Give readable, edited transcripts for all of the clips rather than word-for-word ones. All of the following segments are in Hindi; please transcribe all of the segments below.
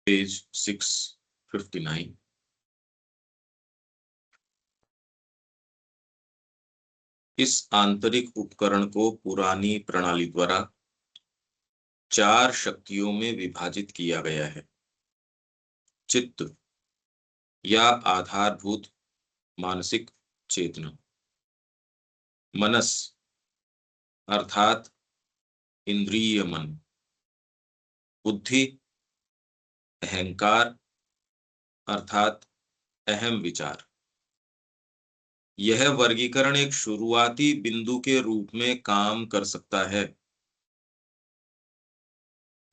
पेज 659। इस आंतरिक उपकरण को पुरानी प्रणाली द्वारा 4 शक्तियों में विभाजित किया गया है। चित्त या आधारभूत मानसिक चेतना, मनस अर्थात इंद्रिय मन, बुद्धि अहंकार अर्थात अहम विचार। यह वर्गीकरण एक शुरुआती बिंदु के रूप में काम कर सकता है,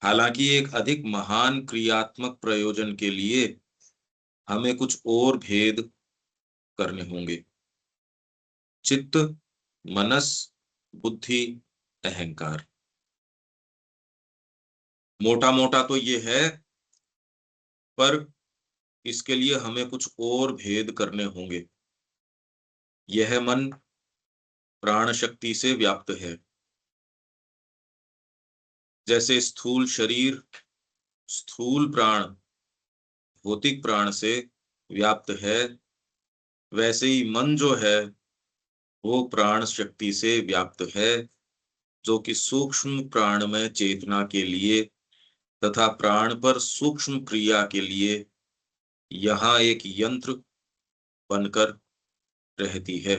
हालांकि एक अधिक महान क्रियात्मक प्रयोजन के लिए हमें कुछ और भेद करने होंगे। चित्त, मनस, बुद्धि, अहंकार, मोटा मोटा तो ये है, पर इसके लिए हमें कुछ और भेद करने होंगे। यह मन प्राण शक्ति से व्याप्त है। जैसे स्थूल शरीर, स्थूल प्राण, भौतिक प्राण से व्याप्त है, वैसे ही मन जो है वो प्राण शक्ति से व्याप्त है, जो कि सूक्ष्म प्राण में चेतना के लिए तथा प्राण पर सूक्ष्म क्रिया के लिए यहाँ एक यंत्र बनकर रहती है।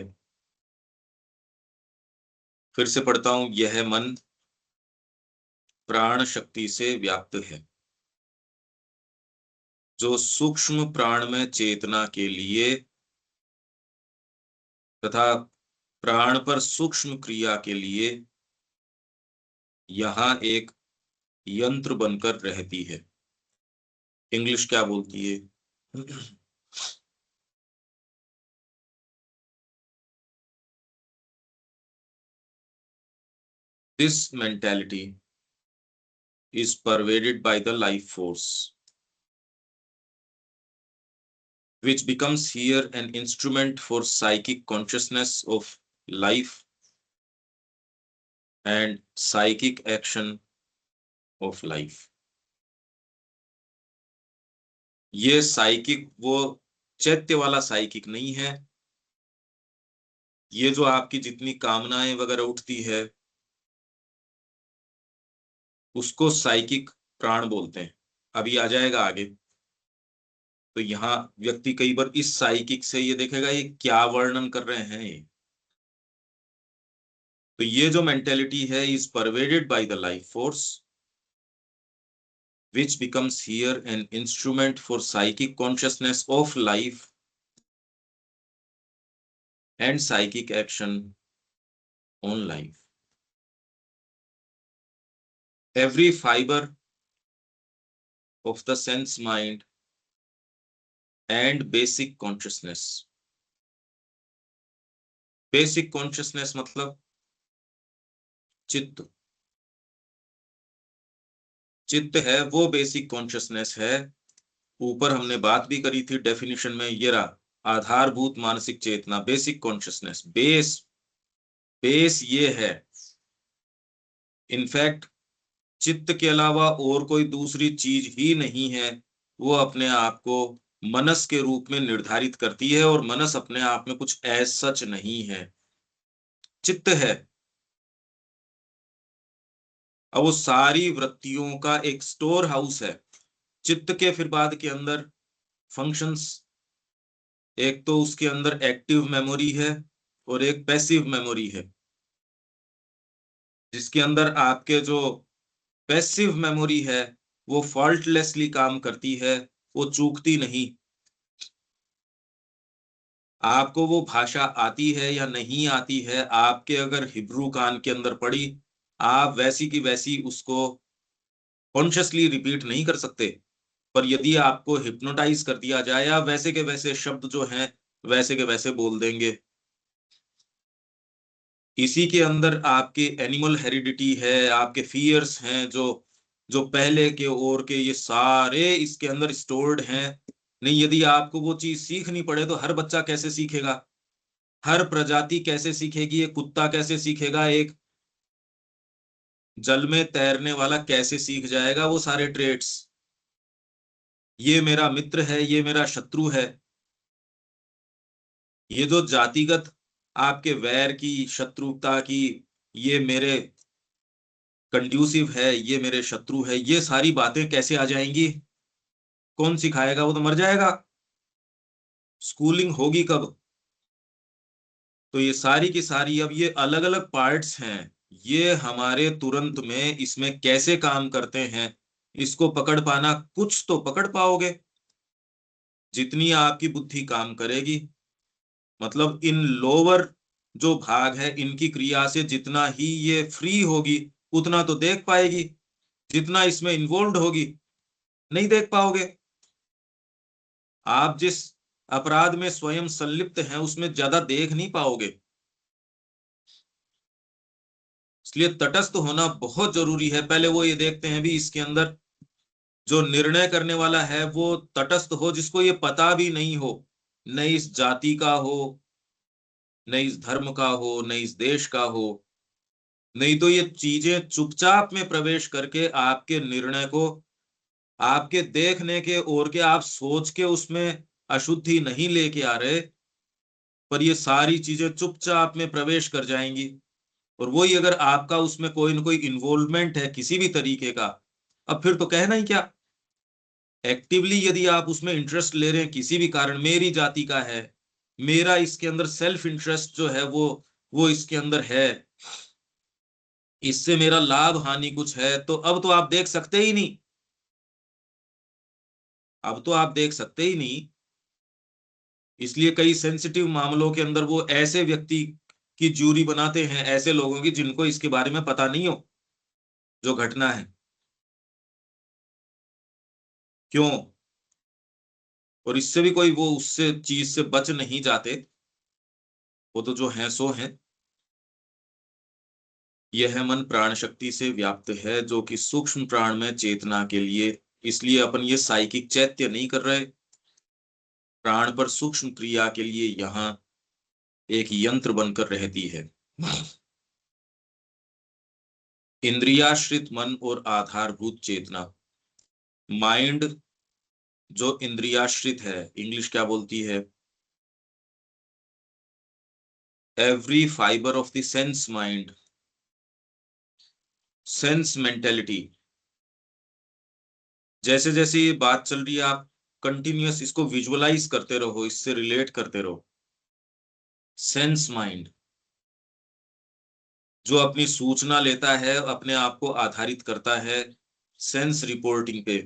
फिर से पढ़ता हूं, यह मन प्राण शक्ति से व्याप्त है, जो सूक्ष्म प्राण में चेतना के लिए तथा प्राण पर सूक्ष्म क्रिया के लिए यहाँ एक यंत्र बनकर रहती है। इंग्लिश क्या बोलती है? This mentality is pervaded by the life force, which becomes here an instrument for psychic consciousness of life and psychic action of life. ये साइकिक वो चैत्य वाला साइकिक नहीं है। ये जो आपकी जितनी कामनाएं वगैरह उठती है उसको साइकिक प्राण बोलते हैं। अभी आ जाएगा आगे। तो यहाँ व्यक्ति कई बार इस साइकिक से ये देखेगा ये क्या वर्णन कर रहे हैं ये। तो ये जो मेंटेलिटी है is pervaded by the life force, which becomes here an instrument for psychic consciousness of life and psychic action on life. Every fiber of the sense mind and basic consciousness. Basic consciousness मतलब चित्त। चित्त है वो बेसिक कॉन्शियसनेस है। ऊपर हमने बात भी करी थी डेफिनेशन में, ये रहा आधारभूत मानसिक चेतना, बेसिक कॉन्शियसनेस। बेस बेस ये है। इनफैक्ट चित्त के अलावा और कोई दूसरी चीज ही नहीं है। वो अपने आप को मनस के रूप में निर्धारित करती है, और मनस अपने आप में कुछ एज सच नहीं है, चित्त है। अब वो सारी वृत्तियों का एक स्टोर हाउस है चित्त के। फिर बाद के अंदर फंक्शंस, एक तो उसके अंदर एक्टिव मेमोरी है और एक पैसिव मेमोरी है, जिसके अंदर आपके जो पैसिव मेमोरी है वो फॉल्टलेसली काम करती है, वो चूकती नहीं। आपको वो भाषा आती है या नहीं आती है, आपके अगर हिब्रू कान के अंदर पड़ी, आप वैसी की वैसी उसको कॉन्शियसली रिपीट नहीं कर सकते। पर यदि आपको हिप्नोटाइज कर दिया जाए, आप वैसे के वैसे शब्द जो हैं वैसे के वैसे बोल देंगे। इसी के अंदर आपके एनिमल हेरिडिटी है, आपके फियर्स हैं, जो जो पहले के और के, ये सारे इसके अंदर स्टोर्ड हैं। नहीं, यदि आपको वो चीज सीखनी पड़े तो हर बच्चा कैसे सीखेगा, हर प्रजाति कैसे सीखेगी, एक कुत्ता कैसे सीखेगा, एक जल में तैरने वाला कैसे सीख जाएगा वो सारे ट्रेड्स। ये मेरा मित्र है, ये मेरा शत्रु है। ये जो जातिगत आपके वैर की, शत्रुता की, ये मेरे कंड्यूसिव है, ये मेरे शत्रु है, ये सारी बातें कैसे आ जाएंगी? कौन सिखाएगा? वो तो मर जाएगा। स्कूलिंग होगी कब? तो ये सारी की सारी, अब ये अलग अलग पार्ट्स हैं, ये हमारे तुरंत में इसमें कैसे काम करते हैं, इसको पकड़ पाना, कुछ तो पकड़ पाओगे। जितनी आपकी बुद्धि काम करेगी, मतलब इन लोअर जो भाग है इनकी क्रिया से जितना ही ये फ्री होगी, उतना तो देख पाएगी। जितना इसमें इन्वॉल्व होगी, नहीं देख पाओगे। आप जिस अपराध में स्वयं संलिप्त हैं उसमें ज्यादा देख नहीं पाओगे। इसलिए तटस्थ होना बहुत जरूरी है। पहले वो ये देखते हैं भी इसके अंदर जो निर्णय करने वाला है वो तटस्थ हो, जिसको ये पता भी नहीं हो, न इस जाति का हो, न इस धर्म का हो, न इस देश का हो। नहीं तो ये चीजें चुपचाप में प्रवेश करके आपके निर्णय को, आपके देखने के और के, आप सोच के उसमें अशुद्धि नहीं लेके आ रहे, पर ये सारी चीजें चुपचाप में प्रवेश कर जाएंगी। और वही अगर आपका उसमें कोई ना कोई इन्वॉल्वमेंट है किसी भी तरीके का, अब फिर तो कहना ही क्या। एक्टिवली यदि आप उसमें इंटरेस्ट ले रहे हैं किसी भी कारण, मेरी जाति का है, मेरा इसके अंदर सेल्फ इंटरेस्ट जो है वो इसके अंदर है, इससे मेरा लाभ हानि कुछ है, तो अब तो आप देख सकते ही नहीं। अब तो आप देख सकते ही नहीं। इसलिए कई सेंसिटिव मामलों के अंदर वो ऐसे व्यक्ति की ज्यूरी बनाते हैं, ऐसे लोगों की जिनको इसके बारे में पता नहीं हो जो घटना है। क्यों? और इससे भी कोई वो उससे चीज से बच नहीं जाते। वो तो जो है सो है। यह मन प्राण शक्ति से व्याप्त है जो कि सूक्ष्म प्राण में चेतना के लिए, इसलिए अपन ये साइकिक चैत्य नहीं कर रहे। प्राण पर सूक्ष्म क्रिया के लिए यहाँ एक यंत्र बनकर रहती है। इंद्रियाश्रित मन और आधारभूत चेतना। माइंड जो इंद्रियाश्रित है, इंग्लिश क्या बोलती है? Every fibre of the sense mind, sense mentality. जैसे जैसे ये बात चल रही है, आप कंटिन्यूअस इसको विजुअलाइज करते रहो, इससे रिलेट करते रहो। सेंस माइंड जो अपनी सूचना लेता है, अपने आप को आधारित करता है सेंस रिपोर्टिंग पे।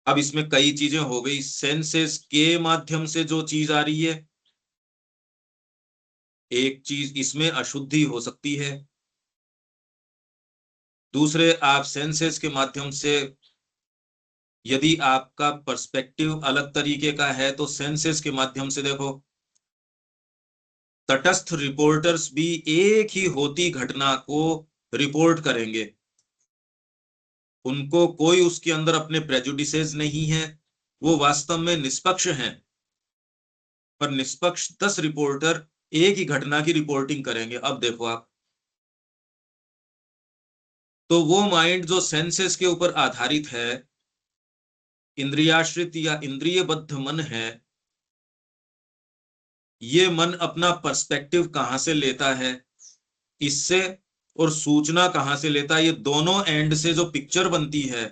अब इसमें कई चीजें हो गई, सेंसेस के माध्यम से जो चीज आ रही है, एक चीज इसमें अशुद्धि हो सकती है। दूसरे, आप सेंसेस के माध्यम से, यदि आपका पर्सपेक्टिव अलग तरीके का है तो सेंसेस के माध्यम से देखो। तटस्थ रिपोर्टर्स भी एक ही होती घटना को रिपोर्ट करेंगे, उनको कोई उसके अंदर अपने प्रेजुडिसेस नहीं है, वो वास्तव में निष्पक्ष हैं। पर निष्पक्ष 10 रिपोर्टर एक ही घटना की रिपोर्टिंग करेंगे। अब देखो आप, तो वो माइंड जो सेंसेस के ऊपर आधारित है, इंद्रियाश्रित या इंद्रियबद्ध मन है, ये मन अपना पर्सपेक्टिव कहां से लेता है इससे, और सूचना कहां से लेता है, ये दोनों एंड से जो पिक्चर बनती है,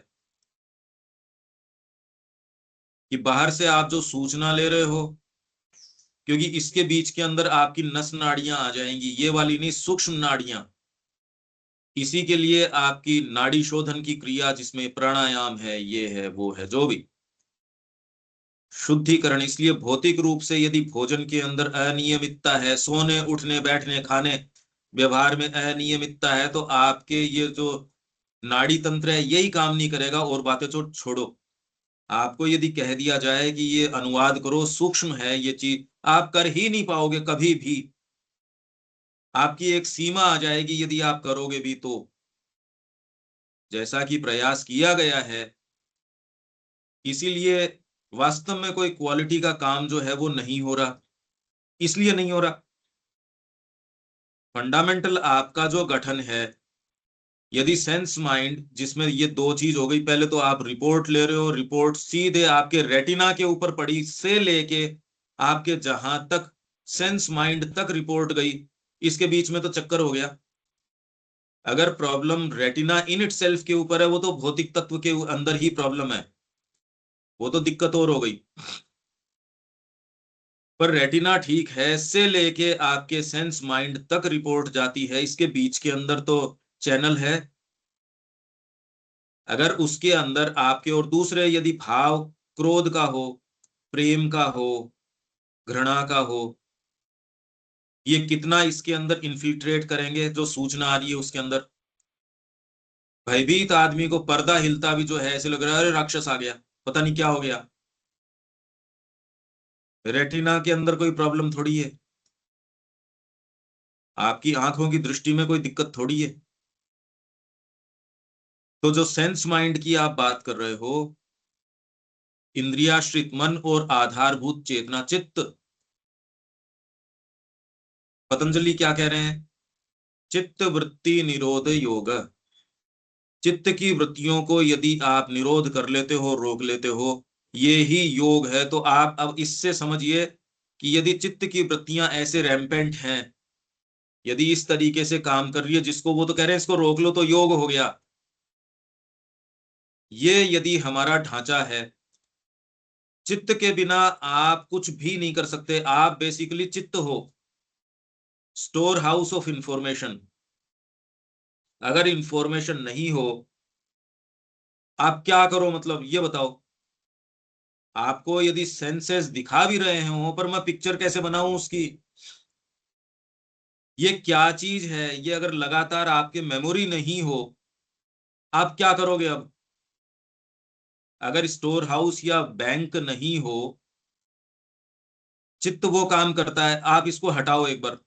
कि बाहर से आप जो सूचना ले रहे हो, क्योंकि इसके बीच के अंदर आपकी नस नाड़ियां आ जाएंगी, ये वाली नहीं, सूक्ष्म नाड़ियां। इसी के लिए आपकी नाड़ी शोधन की क्रिया, जिसमें प्राणायाम है, ये है वो है, जो भी शुद्धिकरण। इसलिए भौतिक रूप से यदि भोजन के अंदर अनियमितता है, सोने उठने बैठने खाने व्यवहार में अनियमितता है, तो आपके ये जो नाड़ी तंत्र है यही काम नहीं करेगा। और बातें छोड़ो, आपको यदि कह दिया जाए कि ये अनुवाद करो, सूक्ष्म है ये चीज, आप कर ही नहीं पाओगे कभी भी। आपकी एक सीमा आ जाएगी यदि आप करोगे भी तो। जैसा कि प्रयास किया गया है, इसीलिए वास्तव में कोई क्वालिटी का काम जो है वो नहीं हो रहा। इसलिए नहीं हो रहा, फंडामेंटल आपका जो गठन है, यदि सेंस माइंड, जिसमें ये दो चीज हो गई, पहले तो आप रिपोर्ट ले रहे हो, रिपोर्ट सीधे आपके रेटिना के ऊपर पड़ी, से लेके आपके जहां तक सेंस माइंड तक रिपोर्ट गई, इसके बीच में तो चक्कर हो गया। अगर problem retina in it self के ऊपर है, वो तो भौतिक तत्व के अंदर ही प्रॉब्लम है, वो तो दिक्कत और हो गई। पर रेटिना ठीक है, से लेके आपके सेंस माइंड तक रिपोर्ट जाती है, इसके बीच के अंदर तो चैनल है। अगर उसके अंदर आपके और दूसरे यदि भाव क्रोध का हो, प्रेम का हो, घृणा का हो, ये कितना इसके अंदर इन्फिल्ट्रेट करेंगे, जो सूचना आ रही है उसके अंदर। भयभीत आदमी को पर्दा हिलता भी जो है ऐसे लग रहा है, अरे राक्षस आ गया, पता नहीं क्या हो गया। रेटिना के अंदर कोई प्रॉब्लम थोड़ी है, आपकी आंखों की दृष्टि में कोई दिक्कत थोड़ी है। तो जो सेंस माइंड की आप बात कर रहे हो, इंद्रियाश्रित मन और आधारभूत चेतना चित्त, पतंजलि क्या कह रहे हैं? चित्त वृत्ति निरोध योग। चित्त की वृत्तियों को यदि आप निरोध कर लेते हो, रोक लेते हो, ये ही योग है। तो आप अब इससे समझिए कि यदि चित्त की वृत्तियां ऐसे रैम्पेंट हैं, यदि इस तरीके से काम कर रही है, जिसको वो तो कह रहे हैं इसको रोक लो तो योग हो गया, ये यदि हमारा ढांचा है, चित्त के बिना आप कुछ भी नहीं कर सकते। आप बेसिकली चित्त हो, स्टोर हाउस ऑफ इंफॉर्मेशन। अगर इंफॉर्मेशन नहीं हो, आप क्या करो, मतलब ये बताओ। आपको यदि सेंसेस दिखा भी रहे हो, पर मैं पिक्चर कैसे बनाऊं उसकी? ये क्या चीज है, ये अगर लगातार आपके मेमोरी नहीं हो, आप क्या करोगे अब? अगर स्टोर हाउस या बैंक नहीं हो, चित्त वो काम करता है। आप इसको हटाओ एक बार,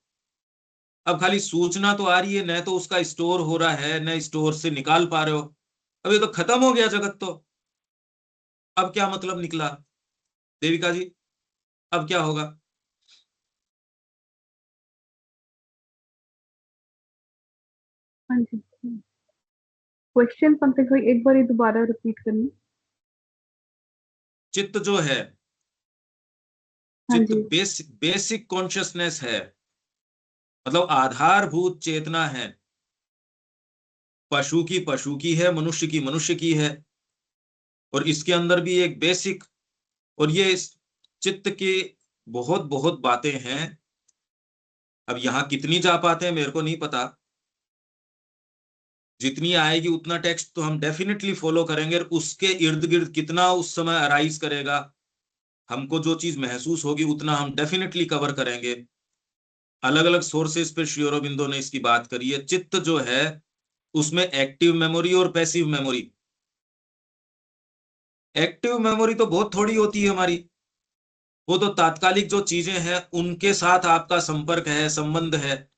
अब खाली सूचना तो आ रही है, न तो उसका स्टोर हो रहा है, न स्टोर से निकाल पा रहे हो। अब ये तो खत्म हो गया जगत तो। अब क्या मतलब निकला देविका जी? अब क्या होगा? हाँ जी। क्वेश्चन पंकज भाई एक बार ये दोबारा रिपीट करना। चित्त जो है, हाँ चित्त जी। बेसिक बेसिक कॉन्शियसनेस है, मतलब आधारभूत चेतना है। पशु की है, मनुष्य की मनुष्य की है। और इसके अंदर भी एक बेसिक, और ये इस चित्त की बहुत बहुत बातें हैं। अब यहाँ कितनी जा पाते हैं मेरे को नहीं पता, जितनी आएगी उतना टेक्स्ट तो हम डेफिनेटली फॉलो करेंगे, और उसके इर्द गिर्द कितना उस समय अराइज करेगा, हमको जो चीज महसूस होगी उतना हम डेफिनेटली कवर करेंगे। अलग अलग सोर्सेस पे श्री अरबिंदो ने इसकी बात करी है। चित्त जो है, उसमें एक्टिव मेमोरी और पैसिव मेमोरी। एक्टिव मेमोरी तो बहुत थोड़ी होती है हमारी, वो तो तात्कालिक जो चीजें हैं उनके साथ आपका संपर्क है, संबंध है।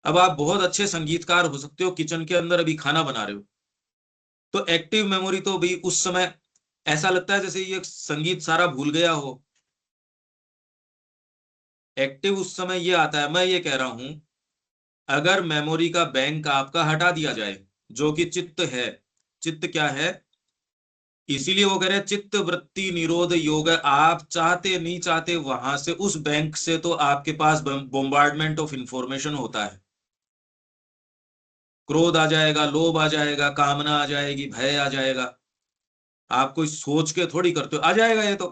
अब आप बहुत अच्छे संगीतकार हो सकते हो, किचन के अंदर अभी खाना बना रहे हो, तो एक्टिव मेमोरी तो भी उस समय ऐसा लगता है जैसे ये संगीत सारा भूल गया हो। एक्टिव उस समय ये आता है, मैं ये कह रहा हूं, अगर मेमोरी का बैंक आपका हटा दिया जाए, जो कि चित्त है। चित्त क्या है? इसीलिए वो कह रहे हैं चित्त वृत्ति निरोध योग है। आप चाहते नहीं चाहते, वहां से उस बैंक से तो आपके पास बोम्बार्डमेंट ऑफ इंफॉर्मेशन होता है। क्रोध आ जाएगा, लोभ आ जाएगा, कामना आ जाएगी, भय आ जाएगा। आप कोई सोच के थोड़ी करते हो, आ जाएगा ये तो।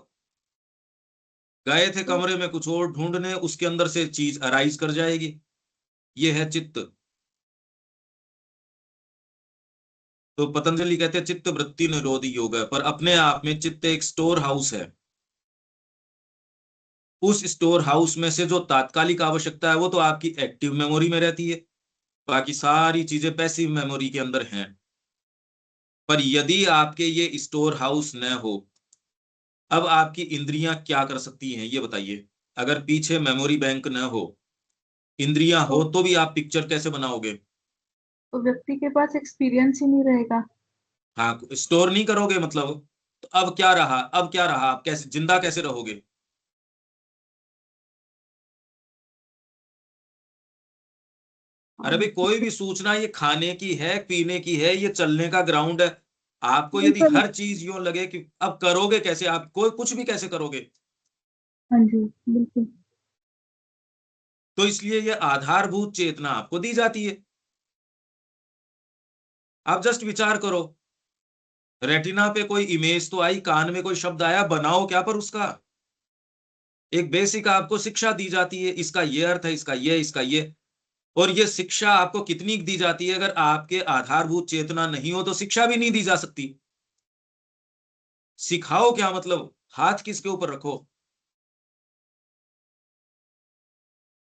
गए थे तो कमरे में कुछ और ढूंढने, उसके अंदर से चीज अराइज कर जाएगी। ये है चित्त। तो पतंजलि कहते हैं चित्त वृत्ति निरोधी योग है, पर अपने आप में चित्त एक स्टोर हाउस है। उस स्टोर हाउस में से जो तात्कालिक आवश्यकता है वो तो आपकी एक्टिव मेमोरी में रहती है, बाकी सारी चीजें पैसिव मेमोरी के अंदर हैं। पर यदि आपके ये स्टोर हाउस न हो, अब आपकी इंद्रियां क्या कर सकती हैं ये बताइए? अगर पीछे मेमोरी बैंक न हो, इंद्रियां तो हो, तो भी आप पिक्चर कैसे बनाओगे? तो व्यक्ति के पास एक्सपीरियंस ही नहीं रहेगा। हाँ, स्टोर नहीं करोगे मतलब। तो अब क्या रहा, अब क्या रहा, आप कैसे जिंदा कैसे रहोगे? अरे भाई कोई भी सूचना ये खाने की है, पीने की है, ये चलने का ग्राउंड है। आपको नहीं यदि पर, हर चीज यूं लगे कि अब करोगे कैसे, आप कोई कुछ भी कैसे करोगे? हाँ जी बिल्कुल। तो इसलिए ये आधारभूत चेतना आपको दी जाती है। आप जस्ट विचार करो, रेटिना पे कोई इमेज तो आई, कान में कोई शब्द आया, बनाओ क्या पर उसका? एक बेसिक आपको शिक्षा दी जाती है, इसका ये अर्थ है, इसका ये, इसका ये। और ये शिक्षा आपको कितनी दी जाती है? अगर आपके आधारभूत चेतना नहीं हो तो शिक्षा भी नहीं दी जा सकती। सिखाओ क्या मतलब? हाथ किसके ऊपर रखो?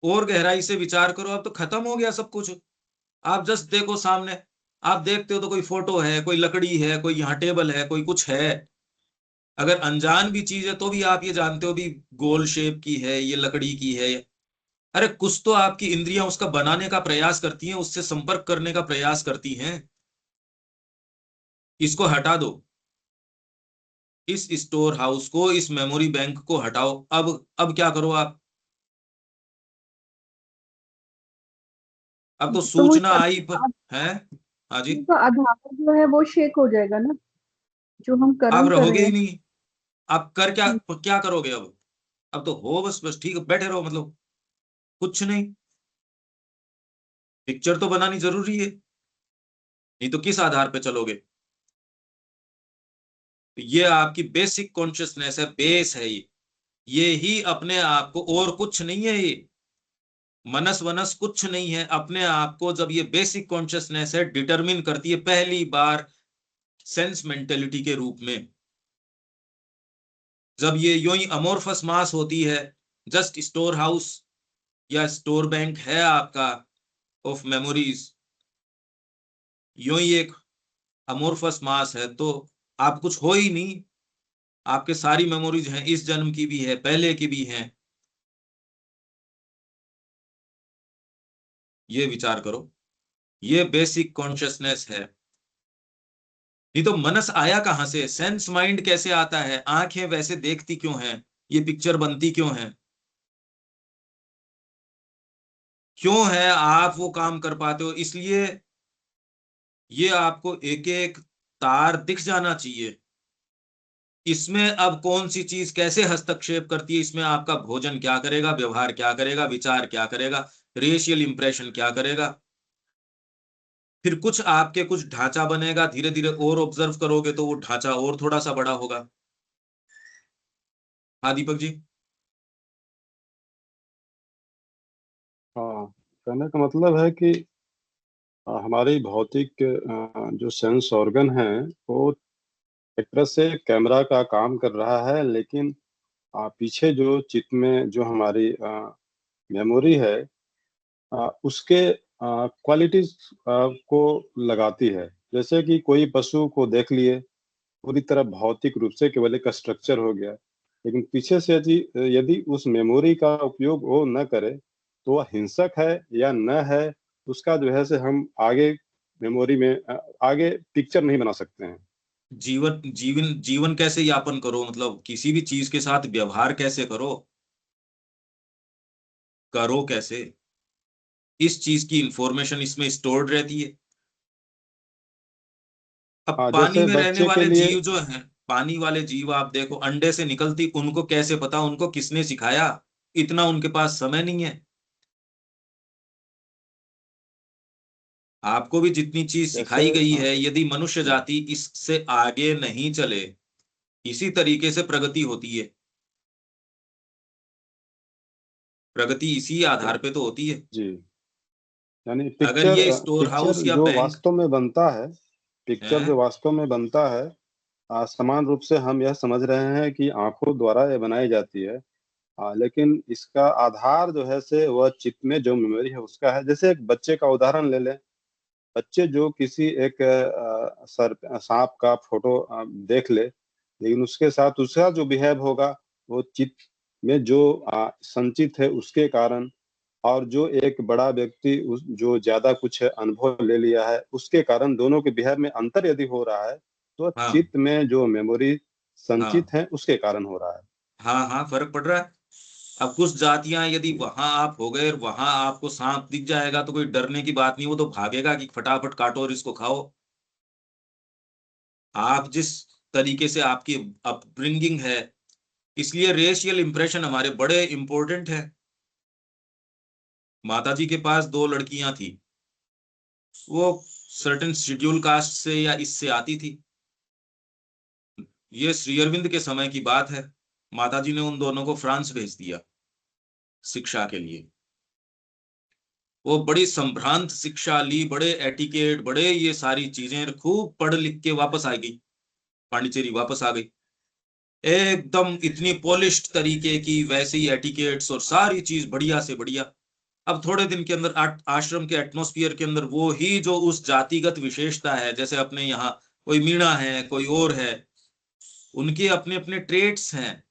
और गहराई से विचार करो, अब तो खत्म हो गया सब कुछ। आप जस्ट देखो सामने, आप देखते हो तो कोई फोटो है, कोई लकड़ी है, कोई यहाँ टेबल है, कोई कुछ है। अगर अनजान भी चीज है तो भी आप ये जानते हो भी गोल शेप की है, ये लकड़ी की है। अरे कुछ तो आपकी इंद्रियां उसका बनाने का प्रयास करती हैं, उससे संपर्क करने का प्रयास करती हैं। इसको हटा दो, इस स्टोर हाउस को, इस मेमोरी बैंक को हटाओ। अब क्या करो आप? अब तो तो वो सूचना आई पर है। हाँ जी। तो आधार जो है वो शेक हो जाएगा ना, जो हम आप कर्म कर रहोगे रहे ही हैं। नहीं। आप कर क्या, हम्म, क्या करोगे अब तो हो बस बस ठीक है, बैठे रहो मतलब, कुछ नहीं। पिक्चर तो बनानी जरूरी है, नहीं तो किस आधार पे चलोगे? तो ये आपकी बेसिक कॉन्शियसनेस है, बेस है ये ही अपने आप को, और कुछ नहीं है ये। मनस वनस कुछ नहीं है, अपने आप को जब ये बेसिक कॉन्शियसनेस है डिटरमिन करती है पहली बार सेंस मेंटेलिटी के रूप में। जब ये यूं ही अमोर्फस मास होती है, जस्ट स्टोर हाउस या स्टोर बैंक है आपका ऑफ मेमोरीज, यूं ही एक अमोर्फस मास है, तो आप कुछ हो ही नहीं। आपके सारी मेमोरीज हैं, इस जन्म की भी है, पहले की भी हैं। ये विचार करो, ये बेसिक कॉन्शियसनेस है। नहीं तो मनस आया कहां से? सेंस माइंड कैसे आता है? आंखें वैसे देखती क्यों हैं? ये पिक्चर बनती क्यों है? क्यों है आप वो काम कर पाते हो? इसलिए ये आपको एक एक तार दिख जाना चाहिए। इसमें अब कौन सी चीज कैसे हस्तक्षेप करती है, इसमें आपका भोजन क्या करेगा, व्यवहार क्या करेगा, विचार क्या करेगा, रेशियल इंप्रेशन क्या करेगा। फिर कुछ आपके कुछ ढांचा बनेगा, धीरे धीरे और ऑब्जर्व करोगे तो वो ढांचा और थोड़ा सा बड़ा होगा। हाँ दीपक जी। हाँ, कहने का मतलब है कि हमारी भौतिक जो सेंस ऑर्गन है वो एक तरह से कैमरा का काम कर रहा है, लेकिन पीछे जो चित्त में जो हमारी मेमोरी है उसके क्वालिटीज को लगाती है। जैसे कि कोई पशु को देख लिए, पूरी तरह भौतिक रूप से केवल एक स्ट्रक्चर हो गया, लेकिन पीछे से यदि यदि उस मेमोरी का उपयोग वो न करे तो वह हिंसक है या न है, उसका जो है से हम आगे मेमोरी में आगे पिक्चर नहीं बना सकते हैं। जीवन जीवन जीवन कैसे यापन करो, मतलब किसी भी चीज के साथ व्यवहार कैसे करो, करो कैसे, इस चीज की इंफॉर्मेशन इसमें स्टोर्ड रहती है। अब हाँ, पानी जैसे में रहने बच्चे के वाले लिए, जीव जो हैं, पानी वाले जीव आप देखो, अंडे से निकलती उनको कैसे पता, उनको किसने सिखाया? इतना उनके पास समय नहीं है। आपको भी जितनी चीज जैसे सिखाई गई है, यदि मनुष्य जाति इससे आगे नहीं चले, इसी तरीके से प्रगति होती है। प्रगति इसी तो आधार पे तो होती है। जी, यानी अगर पिक्चर ये स्टोर पिक्चर हाउस या जो बैंक वास्तव में बनता है, पिक्चर जो है। वास्तव में बनता है, समान रूप से हम यह समझ रहे हैं कि आंखों द्वारा ये बनाई जाती है। लेकिन इसका आधार जो है से वह चित्त में जो मेमोरी है उसका है। जैसे एक बच्चे का उदाहरण ले लें, बच्चे जो किसी एक सर सांप का फोटो देख ले, लेकिन उसके साथ उसका जो बिहेव होगा वो चित्त में जो संचित है उसके कारण, और जो एक बड़ा व्यक्ति उस जो ज्यादा कुछ अनुभव ले लिया है उसके कारण, दोनों के बिहेव में अंतर यदि हो रहा है तो हाँ चित्त में जो मेमोरी हाँ संचित है उसके कारण हो रहा है। हाँ हाँ, फर्क पड़ रहा है। अब कुछ जातियां यदि वहां आप हो गए, वहां आपको सांप दिख जाएगा तो कोई डरने की बात नहीं, वो तो भागेगा कि फटाफट काटो और इसको खाओ। आप जिस तरीके से आपकी अपब्रिंगिंग है, इसलिए रेशियल इंप्रेशन हमारे बड़े इंपॉर्टेंट है। माता जी के पास 2 लड़कियां थी, वो सर्टेन शेड्यूल कास्ट से या इससे आती थी। ये श्री अरविंद के समय की बात है। माता जी ने उन दोनों को फ्रांस भेज दिया शिक्षा के लिए। वो बड़ी संभ्रांत शिक्षा ली, बड़े एटिकेट, बड़े ये सारी चीजें खूब पढ़ लिख के वापस आ गई, पांडिचेरी वापस आ गई, एकदम इतनी पॉलिश्ड तरीके की, वैसे ही एटिकेट्स और सारी चीज बढ़िया से बढ़िया। अब थोड़े दिन के अंदर आश्रम के एटमॉस्फेयर के अंदर वो ही जो उस जातिगत विशेषता है, जैसे अपने यहाँ कोई मीणा है, कोई और है, उनके अपने अपने ट्रेट्स हैं,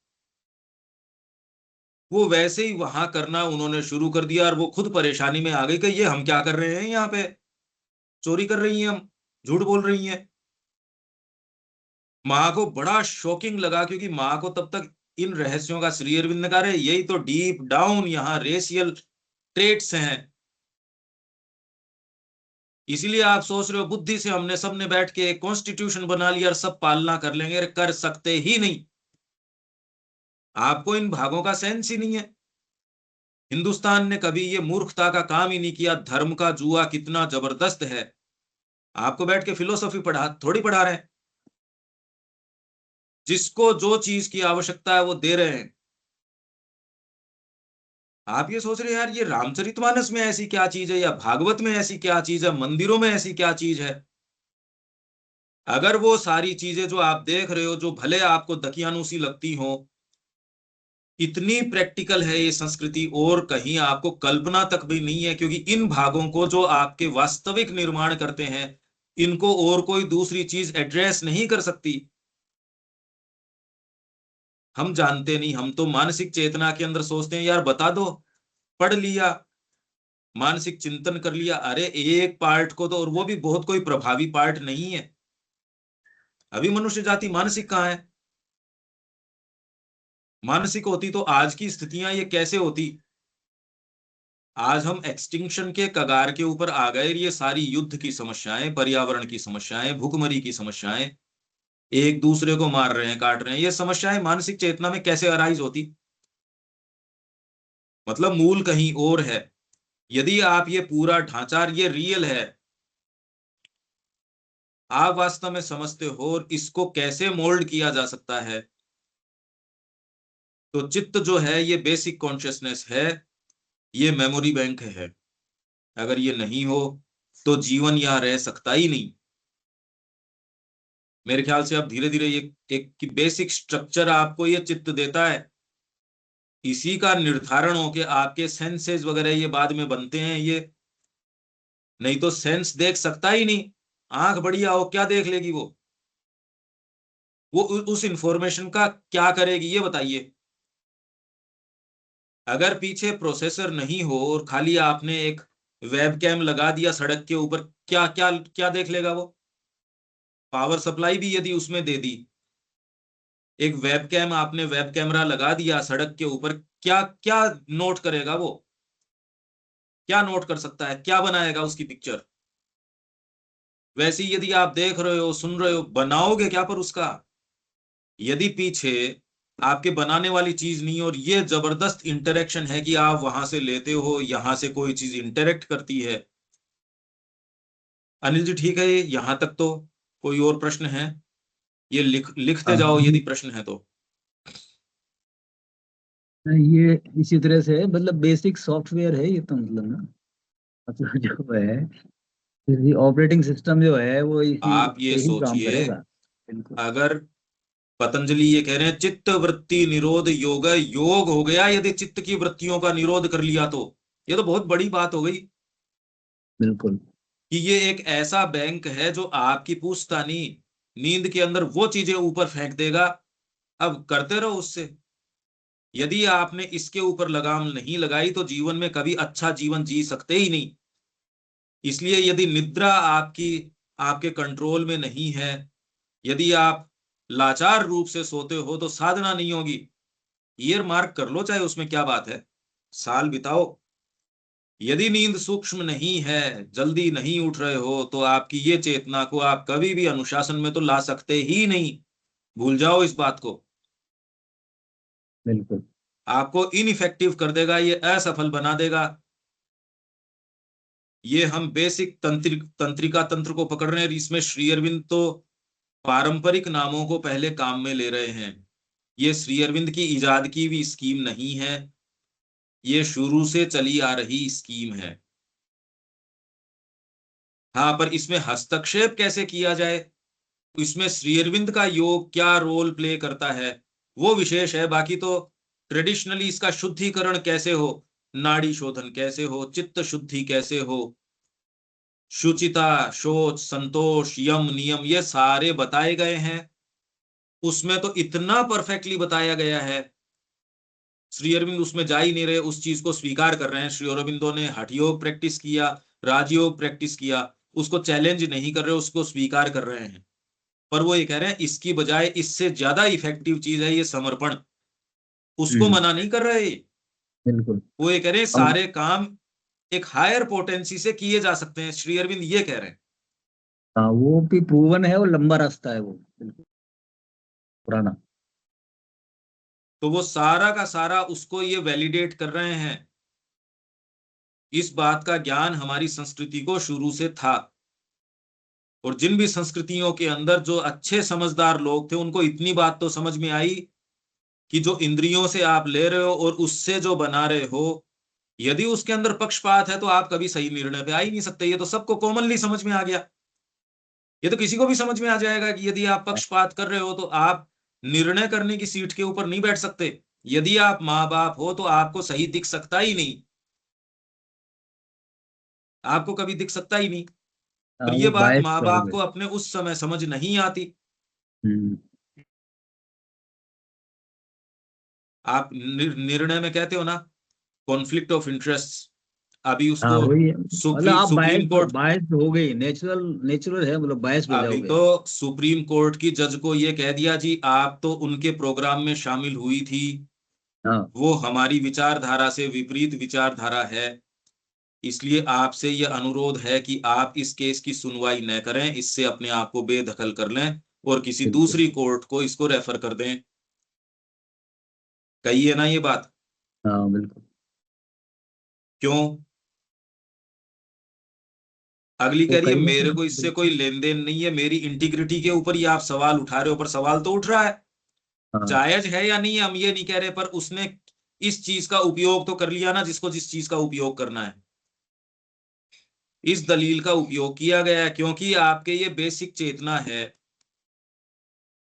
वो वैसे ही वहां करना उन्होंने शुरू कर दिया। और वो खुद परेशानी में आ गई कि ये हम क्या कर रहे हैं, यहाँ पे चोरी कर रही हैं, हम झूठ बोल रही हैं। माँ को बड़ा शॉकिंग लगा, क्योंकि माँ को तब तक इन रहस्यों का, श्री अरविंद ने कहा रहे यही तो डीप डाउन यहाँ रेशियल ट्रेट्स हैं। इसीलिए आप सोच रहे हो बुद्धि से हमने सबने बैठ के एक कॉन्स्टिट्यूशन बना लिया और सब पालना कर लेंगे, कर सकते ही नहीं। आपको इन भागों का सेंस ही नहीं है। हिंदुस्तान ने कभी ये मूर्खता का काम ही नहीं किया। धर्म का जुआ कितना जबरदस्त है, आपको बैठ के फिलोसॉफी थोड़ी पढ़ा रहे हैं। जिसको जो चीज की आवश्यकता है वो दे रहे हैं। आप ये सोच रहे हैं यार ये रामचरितमानस में ऐसी क्या चीज है, या भागवत में ऐसी क्या चीज है, मंदिरों में ऐसी क्या चीज है। अगर वो सारी चीजें जो आप देख रहे हो, जो भले आपको दकियानूसी लगती हो, इतनी प्रैक्टिकल है ये संस्कृति, और कहीं आपको कल्पना तक भी नहीं है। क्योंकि इन भागों को जो आपके वास्तविक निर्माण करते हैं, इनको और कोई दूसरी चीज एड्रेस नहीं कर सकती। हम जानते नहीं, हम तो मानसिक चेतना के अंदर सोचते हैं यार बता दो, पढ़ लिया, मानसिक चिंतन कर लिया। अरे एक पार्ट को तो, और वो भी बहुत कोई प्रभावी पार्ट नहीं है। अभी मनुष्य जाति मानसिक कहाँ है? मानसिक होती तो आज की स्थितियां ये कैसे होती। आज हम एक्सटिंक्शन के कगार के ऊपर आ गए। ये सारी युद्ध की समस्याएं, पर्यावरण की समस्याएं, भूखमरी की समस्याएं, एक दूसरे को मार रहे हैं, काट रहे हैं, ये समस्याएं मानसिक चेतना में कैसे अराइज होती। मतलब मूल कहीं और है। यदि आप ये पूरा ढांचा, ये रियल है, आप वास्तव में समझते हो और इसको कैसे मोल्ड किया जा सकता है, तो चित्त जो है ये बेसिक कॉन्शियसनेस है, ये मेमोरी बैंक है। अगर ये नहीं हो तो जीवन यहां रह सकता ही नहीं। मेरे ख्याल से अब धीरे धीरे ये एक बेसिक स्ट्रक्चर आपको ये चित्त देता है। इसी का निर्धारण होके आपके सेंसेस वगैरह ये बाद में बनते हैं। ये नहीं तो सेंस देख सकता ही नहीं। आंख बढ़िया हो क्या देख लेगी वो उस इंफॉर्मेशन का क्या करेगी ये बताइए। अगर पीछे प्रोसेसर नहीं हो और खाली आपने एक वेब कैम लगा दिया सड़क के ऊपर, क्या क्या क्या देख लेगा वो। पावर सप्लाई भी यदि उसमें दे दी, एक वेब कैम आपने वेब कैमरा लगा दिया सड़क के ऊपर, क्या क्या नोट करेगा वो, क्या नोट कर सकता है, क्या बनाएगा उसकी पिक्चर। वैसे ही यदि आप देख रहे हो, सुन रहे हो, बनाओगे क्या पर उसका। यदि पीछे आपके बनाने वाली चीज नहीं और ये जबरदस्त इंटरेक्शन है कि आप वहां से लेते हो, यहां से कोई चीज इंटरेक्ट करती है। अनिल जी ठीक है, यहां तक तो कोई और प्रश्न है? ये लिखते जाओ यदि प्रश्न है तो। ये इसी तरह से मतलब बेसिक सॉफ्टवेयर है ये तो, मतलब ना, मतलब जो है ऑपरेटिंग सिस्टम जो है वो इसी आप ये पे ही काम सोचिए, करेगा। बिल्कुल अगर पतंजलि ये कह रहे हैं चित्त वृत्ति निरोध योग, योग हो गया यदि चित्त की वृत्तियों का निरोध कर लिया तो ये तो बहुत बड़ी बात हो गई। बिल्कुल। कि ये एक ऐसा बैंक है जो आपकी पूछतानी नींद के अंदर वो चीजें ऊपर फेंक देगा। अब करते रहो उससे। यदि आपने इसके ऊपर लगाम नहीं लगाई तो जीवन में कभी अच्छा जीवन जी सकते ही नहीं। इसलिए यदि निद्रा आपकी आपके कंट्रोल में नहीं है, यदि आप लाचार रूप से सोते हो तो साधना नहीं होगी। ईयर मार्क कर लो, चाहे उसमें क्या बात है, साल बिताओ। यदि नींद सूक्ष्म नहीं है, जल्दी नहीं उठ रहे हो, तो आपकी ये चेतना को आप कभी भी अनुशासन में तो ला सकते ही नहीं। भूल जाओ इस बात को। बिल्कुल। आपको इनइफेक्टिव कर देगा, ये असफल बना देगा। ये हम बेसिक तंत्रिका तंत्र को पकड़ रहे हैं। इसमें श्री अरविंद तो पारंपरिक नामों को पहले काम में ले रहे हैं। ये श्री अरविंद की इजाद की भी स्कीम नहीं है, ये शुरू से चली आ रही स्कीम है। हाँ, पर इसमें हस्तक्षेप कैसे किया जाए, इसमें श्री अरविंद का योग क्या रोल प्ले करता है, वो विशेष है। बाकी तो ट्रेडिशनली इसका शुद्धिकरण कैसे हो, नाड़ी शोधन कैसे हो, चित्त शुद्धि कैसे हो, शुचिता, शोच, संतोष, यम, नियम, ये सारे बताए गए हैं। उसमें तो इतना परफेक्टली बताया गया है, श्री अरविंद उसमें जा ही नहीं रहे, उस चीज को स्वीकार कर रहे हैं। श्री अरविंदो ने हठ योग प्रैक्टिस किया, राजयोग प्रैक्टिस किया, उसको चैलेंज नहीं कर रहे, उसको स्वीकार कर रहे हैं। पर वो ये कह रहे हैं इसकी बजाय इससे ज्यादा इफेक्टिव चीज है ये समर्पण, उसको मना नहीं कर रहे। बिल्कुल। वो ये कह रहे हैं सारे काम एक हायर पोटेंसी से किए जा सकते हैं, श्री अरविंद ये कह रहे हैं। हाँ, वो भी प्रूवन है, वो लंबा रास्ता है वो, बिल्कुल पुराना। तो वो सारा का सारा उसको ये वैलिडेट कर रहे हैं। इस बात का ज्ञान हमारी संस्कृति को शुरू से था, और जिन भी संस्कृतियों के अंदर जो अच्छे समझदार लोग थे, उनको इतनी बात तो समझ में आई कि जो इंद्रियों से आप ले रहे हो और उससे जो बना रहे हो, यदि उसके अंदर पक्षपात है तो आप कभी सही निर्णय पे आ ही नहीं सकते। ये तो सबको कॉमनली समझ में आ गया। ये तो किसी को भी समझ में आ जाएगा कि यदि आप पक्षपात कर रहे हो तो आप निर्णय करने की सीट के ऊपर नहीं बैठ सकते। यदि आप माँ बाप हो तो आपको सही दिख सकता ही नहीं, आपको कभी दिख सकता ही नहीं। हाँ, पर ये वो बात बायस माँ बाप करोगे। को अपने उस समय समझ नहीं आती। आप निर्णय में कहते हो ना, कॉन्फ्लिक्ट ऑफ इंटरेस्ट, अभी हाँ, उसको वही है, मतलब आप सुप्रीम कोर्ट, बायस हो गई, नेचुरल नेचुरल है, मतलब बायस हो अभी जाओगे। तो सुप्रीम कोर्ट की जज को ये कह दिया जी आप तो उनके प्रोग्राम में शामिल हुई थी, हाँ, वो हमारी विचारधारा से विपरीत विचारधारा है, इसलिए आपसे यह अनुरोध है कि आप इस केस की सुनवाई न करें, इससे अपने आप को बेदखल कर लें और किसी बिल्कुल। दूसरी कोर्ट को इसको रेफर कर दें। कही है ना ये बात। हाँ, बिल्कुल। क्यों? अगली वो कह रही है कही है मेरे ना, को इससे कोई बिल्कुल। लेन देन नहीं है, मेरी इंटीग्रिटी के ऊपर ही आप सवाल उठा रहे हो। पर सवाल तो उठ रहा है, हाँ, जायज है या नहीं है हम ये नहीं कह रहे, पर उसने इस चीज का उपयोग तो कर लिया ना, जिसको जिस चीज का उपयोग करना है। इस दलील का उपयोग किया गया है क्योंकि आपके ये बेसिक चेतना है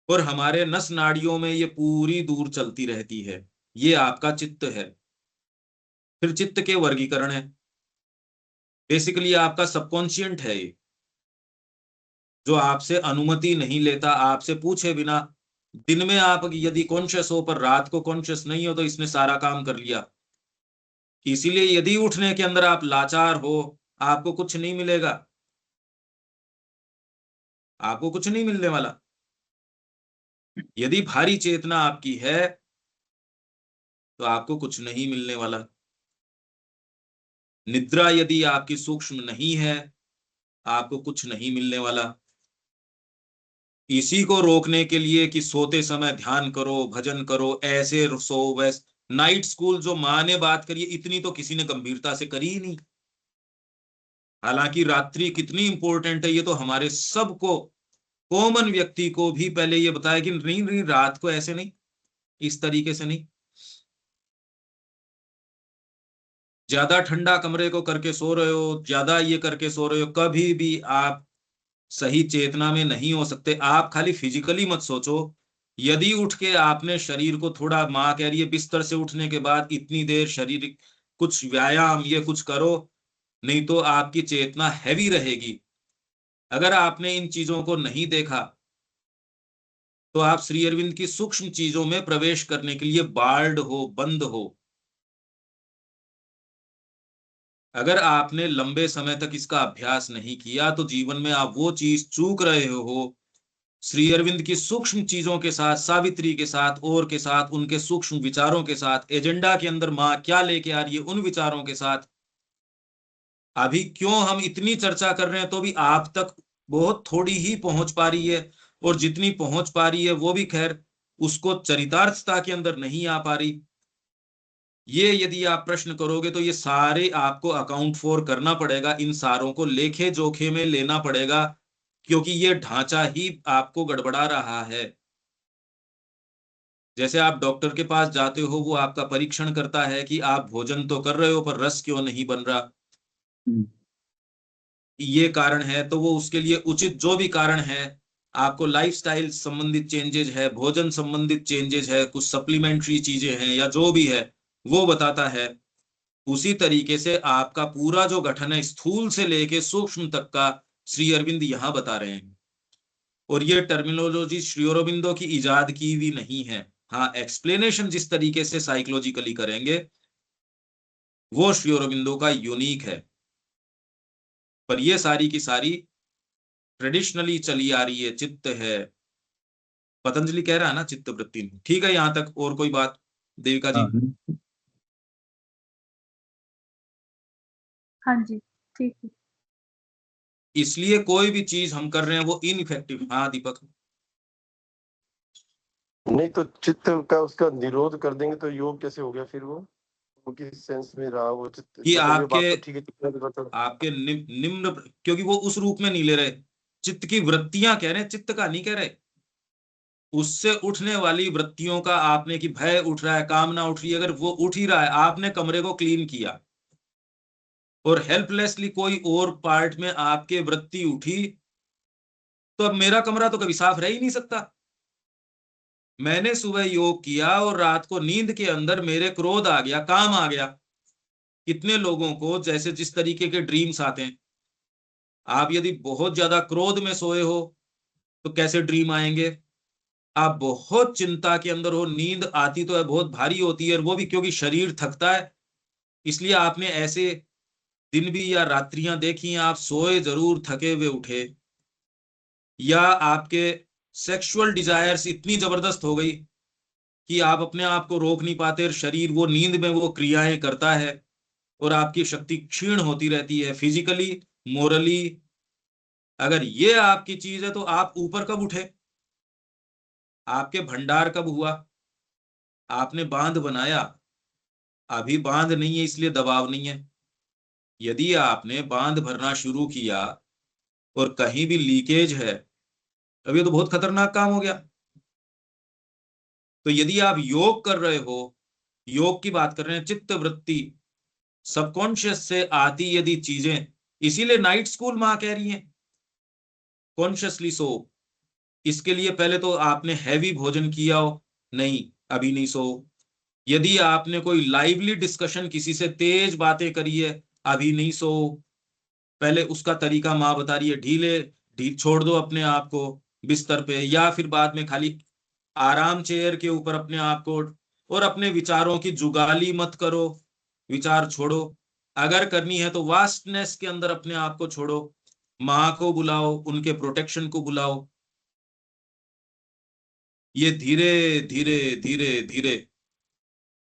और हमारे नस नाड़ियों में ये पूरी दूर चलती रहती है। ये आपका चित्त है। फिर चित्त के वर्गीकरण है, बेसिकली आपका सबकॉन्शियंट है ये, जो आपसे अनुमति नहीं लेता, आपसे पूछे बिना। दिन में आप यदि कॉन्शियस हो पर रात को कॉन्शियस नहीं हो, तो इसने सारा काम कर लिया। इसीलिए यदि उठने के अंदर आप लाचार हो, आपको कुछ नहीं मिलेगा, आपको कुछ नहीं मिलने वाला। यदि भारी चेतना आपकी है तो आपको कुछ नहीं मिलने वाला। निद्रा यदि आपकी सूक्ष्म नहीं है, आपको कुछ नहीं मिलने वाला। इसी को रोकने के लिए कि सोते समय ध्यान करो, भजन करो, ऐसे सो वैसे, नाइट स्कूल जो माँ ने बात करी, इतनी तो किसी ने गंभीरता से करी ही नहीं। हालांकि रात्रि कितनी इंपॉर्टेंट है ये तो हमारे सबको, कॉमन व्यक्ति को भी पहले ये बताया कि नहीं नहीं, रात को ऐसे नहीं, इस तरीके से नहीं। ज्यादा ठंडा कमरे को करके सो रहे हो, ज्यादा ये करके सो रहे हो, कभी भी आप सही चेतना में नहीं हो सकते। आप खाली फिजिकली मत सोचो, यदि उठ के आपने शरीर को थोड़ा, माँ कह रही है बिस्तर से उठने के बाद इतनी देर शरीर कुछ व्यायाम ये कुछ करो, नहीं तो आपकी चेतना हैवी रहेगी। अगर आपने इन चीजों को नहीं देखा तो आप श्री अरविंद की सूक्ष्म चीजों में प्रवेश करने के लिए बार्ड हो, बंद हो। अगर आपने लंबे समय तक इसका अभ्यास नहीं किया तो जीवन में आप वो चीज चूक रहे हो श्री अरविंद की सूक्ष्म चीजों के साथ, सावित्री के साथ, और के साथ, उनके सूक्ष्म विचारों के साथ, एजेंडा के अंदर माँ क्या लेके आ रही है उन विचारों के साथ। अभी क्यों हम इतनी चर्चा कर रहे हैं तो भी आप तक बहुत थोड़ी ही पहुंच पा रही है, और जितनी पहुंच पा रही है वो भी खैर उसको चरितार्थता के अंदर नहीं आ पा रही। ये यदि आप प्रश्न करोगे तो ये सारे आपको अकाउंट फॉर करना पड़ेगा, इन सारों को लेखे जोखे में लेना पड़ेगा, क्योंकि ये ढांचा ही आपको गड़बड़ा रहा है। जैसे आप डॉक्टर के पास जाते हो, वो आपका परीक्षण करता है कि आप भोजन तो कर रहे हो पर रस क्यों नहीं बन रहा, ये कारण है, तो वो उसके लिए उचित जो भी कारण है, आपको लाइफस्टाइल संबंधित चेंजेस है, भोजन संबंधित चेंजेस है, कुछ सप्लीमेंट्री चीजें हैं या जो भी है वो बताता है। उसी तरीके से आपका पूरा जो गठन है स्थूल से लेके सूक्ष्म तक का श्री अरविंद यहां बता रहे हैं। और ये टर्मिनोलॉजी श्री अरविंदो की इजाद की भी नहीं है। हाँ, एक्सप्लेनेशन जिस तरीके से साइकोलॉजिकली करेंगे वो श्री अरविंदो का यूनिक है, पर ये सारी की सारी ट्रेडिशनली चली आ रही है। चित्त है, पतंजलि कह रहा है ना, चित्त वृत्ति। ठीक है, यहां तक और कोई बात देविका जी? हाँ जी, ठीक है। इसलिए कोई भी चीज हम कर रहे हैं वो इनइफेक्टिव। हाँ दीपक? नहीं तो चित्त का उसका निरोध कर देंगे तो योग कैसे हो गया फिर? वो किस सेंस में रहा वो चित्त? कि मतलब ये बात आपके तो ठीक है, आपके निम्न, क्योंकि वो उस रूप में नहीं ले रहे, चित्त की वृत्तियां कह रहे हैं, चित्त का नहीं कह रहे। उससे उठने वाली वृत्तियों का आपने, कि भय उठ रहा है, कामना उठ रही है, अगर वो उठ ही रहा है, आपने कमरे को क्लीन किया और हेल्पलेसली कोई और पार्ट में आपके वृत्ति उठी, तो अब मेरा कमरा तो कभी साफ रह ही नहीं सकता। मैंने सुबह योग किया और रात को नींद के अंदर मेरे क्रोध आ गया, काम आ गया। कितने लोगों को जैसे जिस तरीके के ड्रीम्स आते हैं, आप यदि बहुत ज्यादा क्रोध में सोए हो तो कैसे ड्रीम आएंगे? आप बहुत चिंता के अंदर हो, नींद आती तो है, बहुत भारी होती है, और वो भी क्योंकि शरीर थकता है। इसलिए आपने ऐसे दिन भी या रात्रियां देखी हैं, आप सोए जरूर, थके हुए उठे, या आपके सेक्सुअल डिजायर्स इतनी जबरदस्त हो गई कि आप अपने आप को रोक नहीं पाते, और शरीर वो नींद में वो क्रियाएं करता है, और आपकी शक्ति क्षीण होती रहती है फिजिकली, मोरली। अगर ये आपकी चीज है तो आप ऊपर कब उठे? आपके भंडार कब हुआ? आपने बांध बनाया, अभी बांध नहीं है इसलिए दबाव नहीं है। यदि आपने बांध भरना शुरू किया और कहीं भी लीकेज है, अब ये तो बहुत खतरनाक काम हो गया। तो यदि आप योग कर रहे हो, योग की बात कर रहे हैं, चित्त वृत्ति सबकॉन्शियस से आती यदि चीजें, इसीलिए नाइट स्कूल मां कह रही हैं कॉन्शियसली सो। इसके लिए पहले तो आपने हैवी भोजन किया हो, नहीं अभी नहीं सो। यदि आपने कोई लाइवली डिस्कशन किसी से तेज बातें करी है, अभी नहीं सो। पहले उसका तरीका माँ बता रही है, ढील छोड़ दो अपने आप को बिस्तर पे, या फिर बाद में खाली आराम चेयर के ऊपर अपने आप को, और अपने विचारों की जुगाली मत करो, विचार छोड़ो। अगर करनी है तो वास्टनेस के अंदर अपने आप को छोड़ो, माँ को बुलाओ, उनके प्रोटेक्शन को बुलाओ। ये धीरे धीरे धीरे धीरे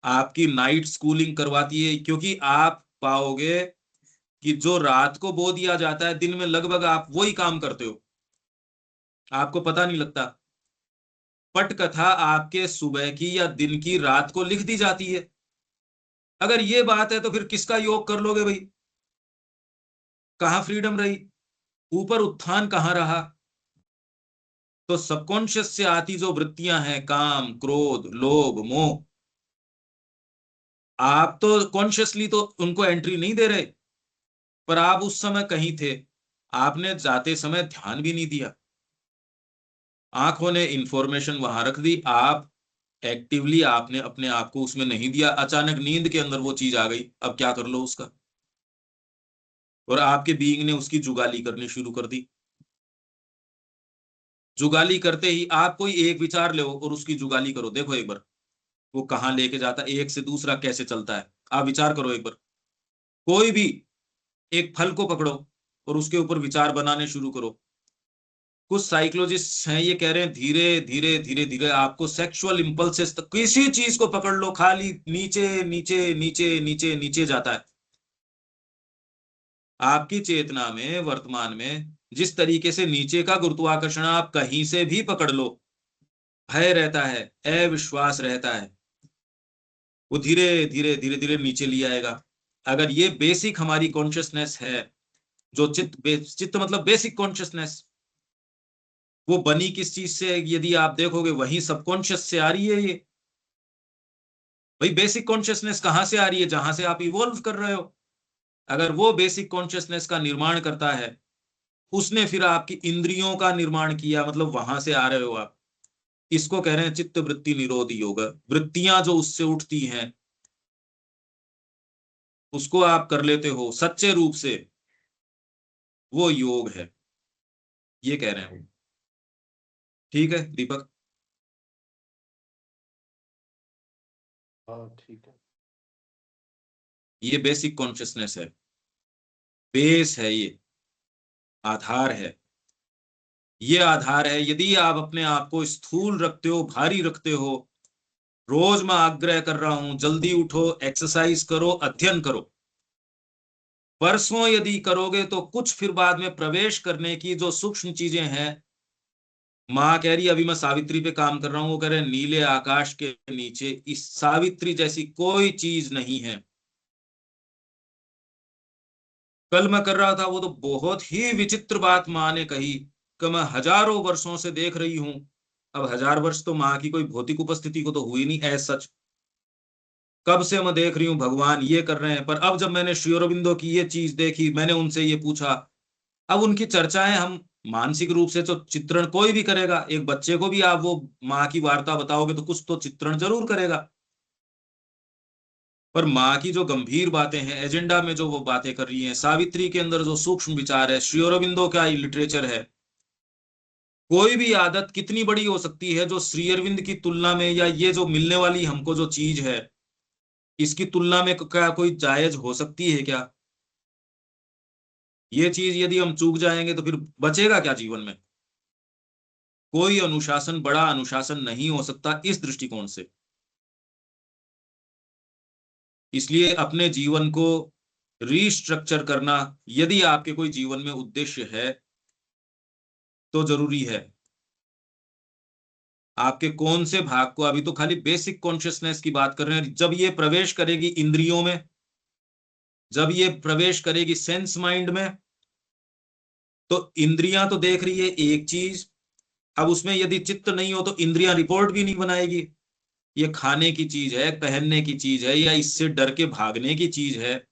आपकी नाइट स्कूलिंग करवाती है, क्योंकि आप पाओगे कि जो रात को बो दिया जाता है, दिन में लगभग आप वही काम करते हो, आपको पता नहीं लगता। पटकथा आपके सुबह की या दिन की रात को लिख दी जाती है। अगर ये बात है तो फिर किसका योग कर लोगे भाई? कहां फ्रीडम रही, ऊपर उत्थान कहां रहा? तो सबकॉन्शियस से आती जो वृत्तियां हैं, काम, क्रोध, लोभ, मोह, आप तो कॉन्शियसली तो उनको एंट्री नहीं दे रहे, पर आप उस समय कहीं थे, आपने जाते समय ध्यान भी नहीं दिया, आंखों ने इंफॉर्मेशन वहां रख दी, आप एक्टिवली आपने अपने आप को उसमें नहीं दिया। अचानक नींद के अंदर वो चीज आ गई, अब क्या कर लो उसका? और आपके बीइंग ने उसकी जुगाली करनी शुरू कर दी। जुगाली करते ही आप कोई एक विचार लो और उसकी जुगाली करो, देखो एक बार वो कहां लेके जाता है, एक से दूसरा कैसे चलता है। आप विचार करो एक बार, कोई भी एक फल को पकड़ो और उसके ऊपर विचार बनाने शुरू करो, कुछ साइकोलॉजिस्ट हैं ये कह रहे हैं धीरे धीरे धीरे धीरे आपको सेक्सुअल इंपल्सेस तक, किसी चीज को पकड़ लो खाली नीचे नीचे नीचे नीचे नीचे जाता है। आपकी चेतना में वर्तमान में जिस तरीके से नीचे का गुरुत्वाकर्षण आप कहीं से भी पकड़ लो, भय रहता है, अविश्वास रहता है, वो धीरे धीरे धीरे धीरे नीचे ले आएगा। अगर ये बेसिक हमारी कॉन्शियसनेस है, जो चित्त मतलब बेसिक कॉन्शियसनेस, वो बनी किस चीज से यदि आप देखोगे वही सबकॉन्शियस से आ रही है। ये भाई बेसिक कॉन्शियसनेस कहां से आ रही है? जहां से आप इवॉल्व कर रहे हो। अगर वो बेसिक कॉन्शियसनेस का निर्माण करता है, उसने फिर आपकी इंद्रियों का निर्माण किया, मतलब वहां से आ रहे हो आप। इसको कह रहे हैं चित्त वृत्ति निरोध योग। वृत्तियां जो उससे उठती हैं उसको आप कर लेते हो सच्चे रूप से, वो योग है, ये कह रहे हैं वो। ठीक है दीपक? हाँ ठीक है। ये बेसिक कॉन्शियसनेस है, बेस है, ये आधार है। ये आधार है। यदि आप अपने आप को स्थूल रखते हो, भारी रखते हो, रोज मैं आग्रह कर रहा हूं जल्दी उठो, एक्सरसाइज करो, अध्ययन करो, परसों यदि करोगे तो कुछ फिर बाद में प्रवेश करने की जो सूक्ष्म चीजें हैं, माँ कह रही अभी मैं सावित्री पे काम कर रहा हूं, वो कह रहे हैं नीले आकाश के नीचे इस सावित्री जैसी कोई चीज नहीं है। कल मैं कर रहा था, वो तो बहुत ही विचित्र बात माँ ने कही कि मैं हजारों वर्षों से देख रही हूं। अब 1000 वर्ष तो माँ की कोई भौतिक उपस्थिति को तो हुई नहीं एज सच, कब से मैं देख रही हूँ भगवान ये कर रहे हैं। पर अब जब मैंने श्री अरबिंदो की ये चीज देखी, मैंने उनसे ये पूछा, अब उनकी चर्चाएं हम मानसिक रूप से तो चित्रण कोई भी करेगा, एक बच्चे को भी आप वो माँ की वार्ता बताओगे तो कुछ तो चित्रण जरूर करेगा। पर माँ की जो गंभीर बातें हैं, एजेंडा में जो वो बातें कर रही हैं, सावित्री के अंदर जो सूक्ष्म विचार है, श्री अरबिंदो का लिटरेचर है, कोई भी आदत कितनी बड़ी हो सकती है जो श्री अरविंद की तुलना में, या ये जो मिलने वाली हमको जो चीज है इसकी तुलना में क्या कोई जायज हो सकती है क्या? ये चीज यदि हम चूक जाएंगे तो फिर बचेगा क्या जीवन में? कोई अनुशासन बड़ा अनुशासन नहीं हो सकता इस दृष्टिकोण से। इसलिए अपने जीवन को रीस्ट्रक्चर करना, यदि आपके कोई जीवन में उद्देश्य है तो जरूरी है। आपके कौन से भाग को, अभी तो खाली बेसिक कॉन्शियसनेस की बात कर रहे हैं, जब ये प्रवेश करेगी इंद्रियों में, जब ये प्रवेश करेगी सेंस माइंड में, तो इंद्रियां तो देख रही है एक चीज, अब उसमें यदि चित्त नहीं हो तो इंद्रियां रिपोर्ट भी नहीं बनाएगी। ये खाने की चीज है, पहनने की चीज है, या इससे डर के भागने की चीज है,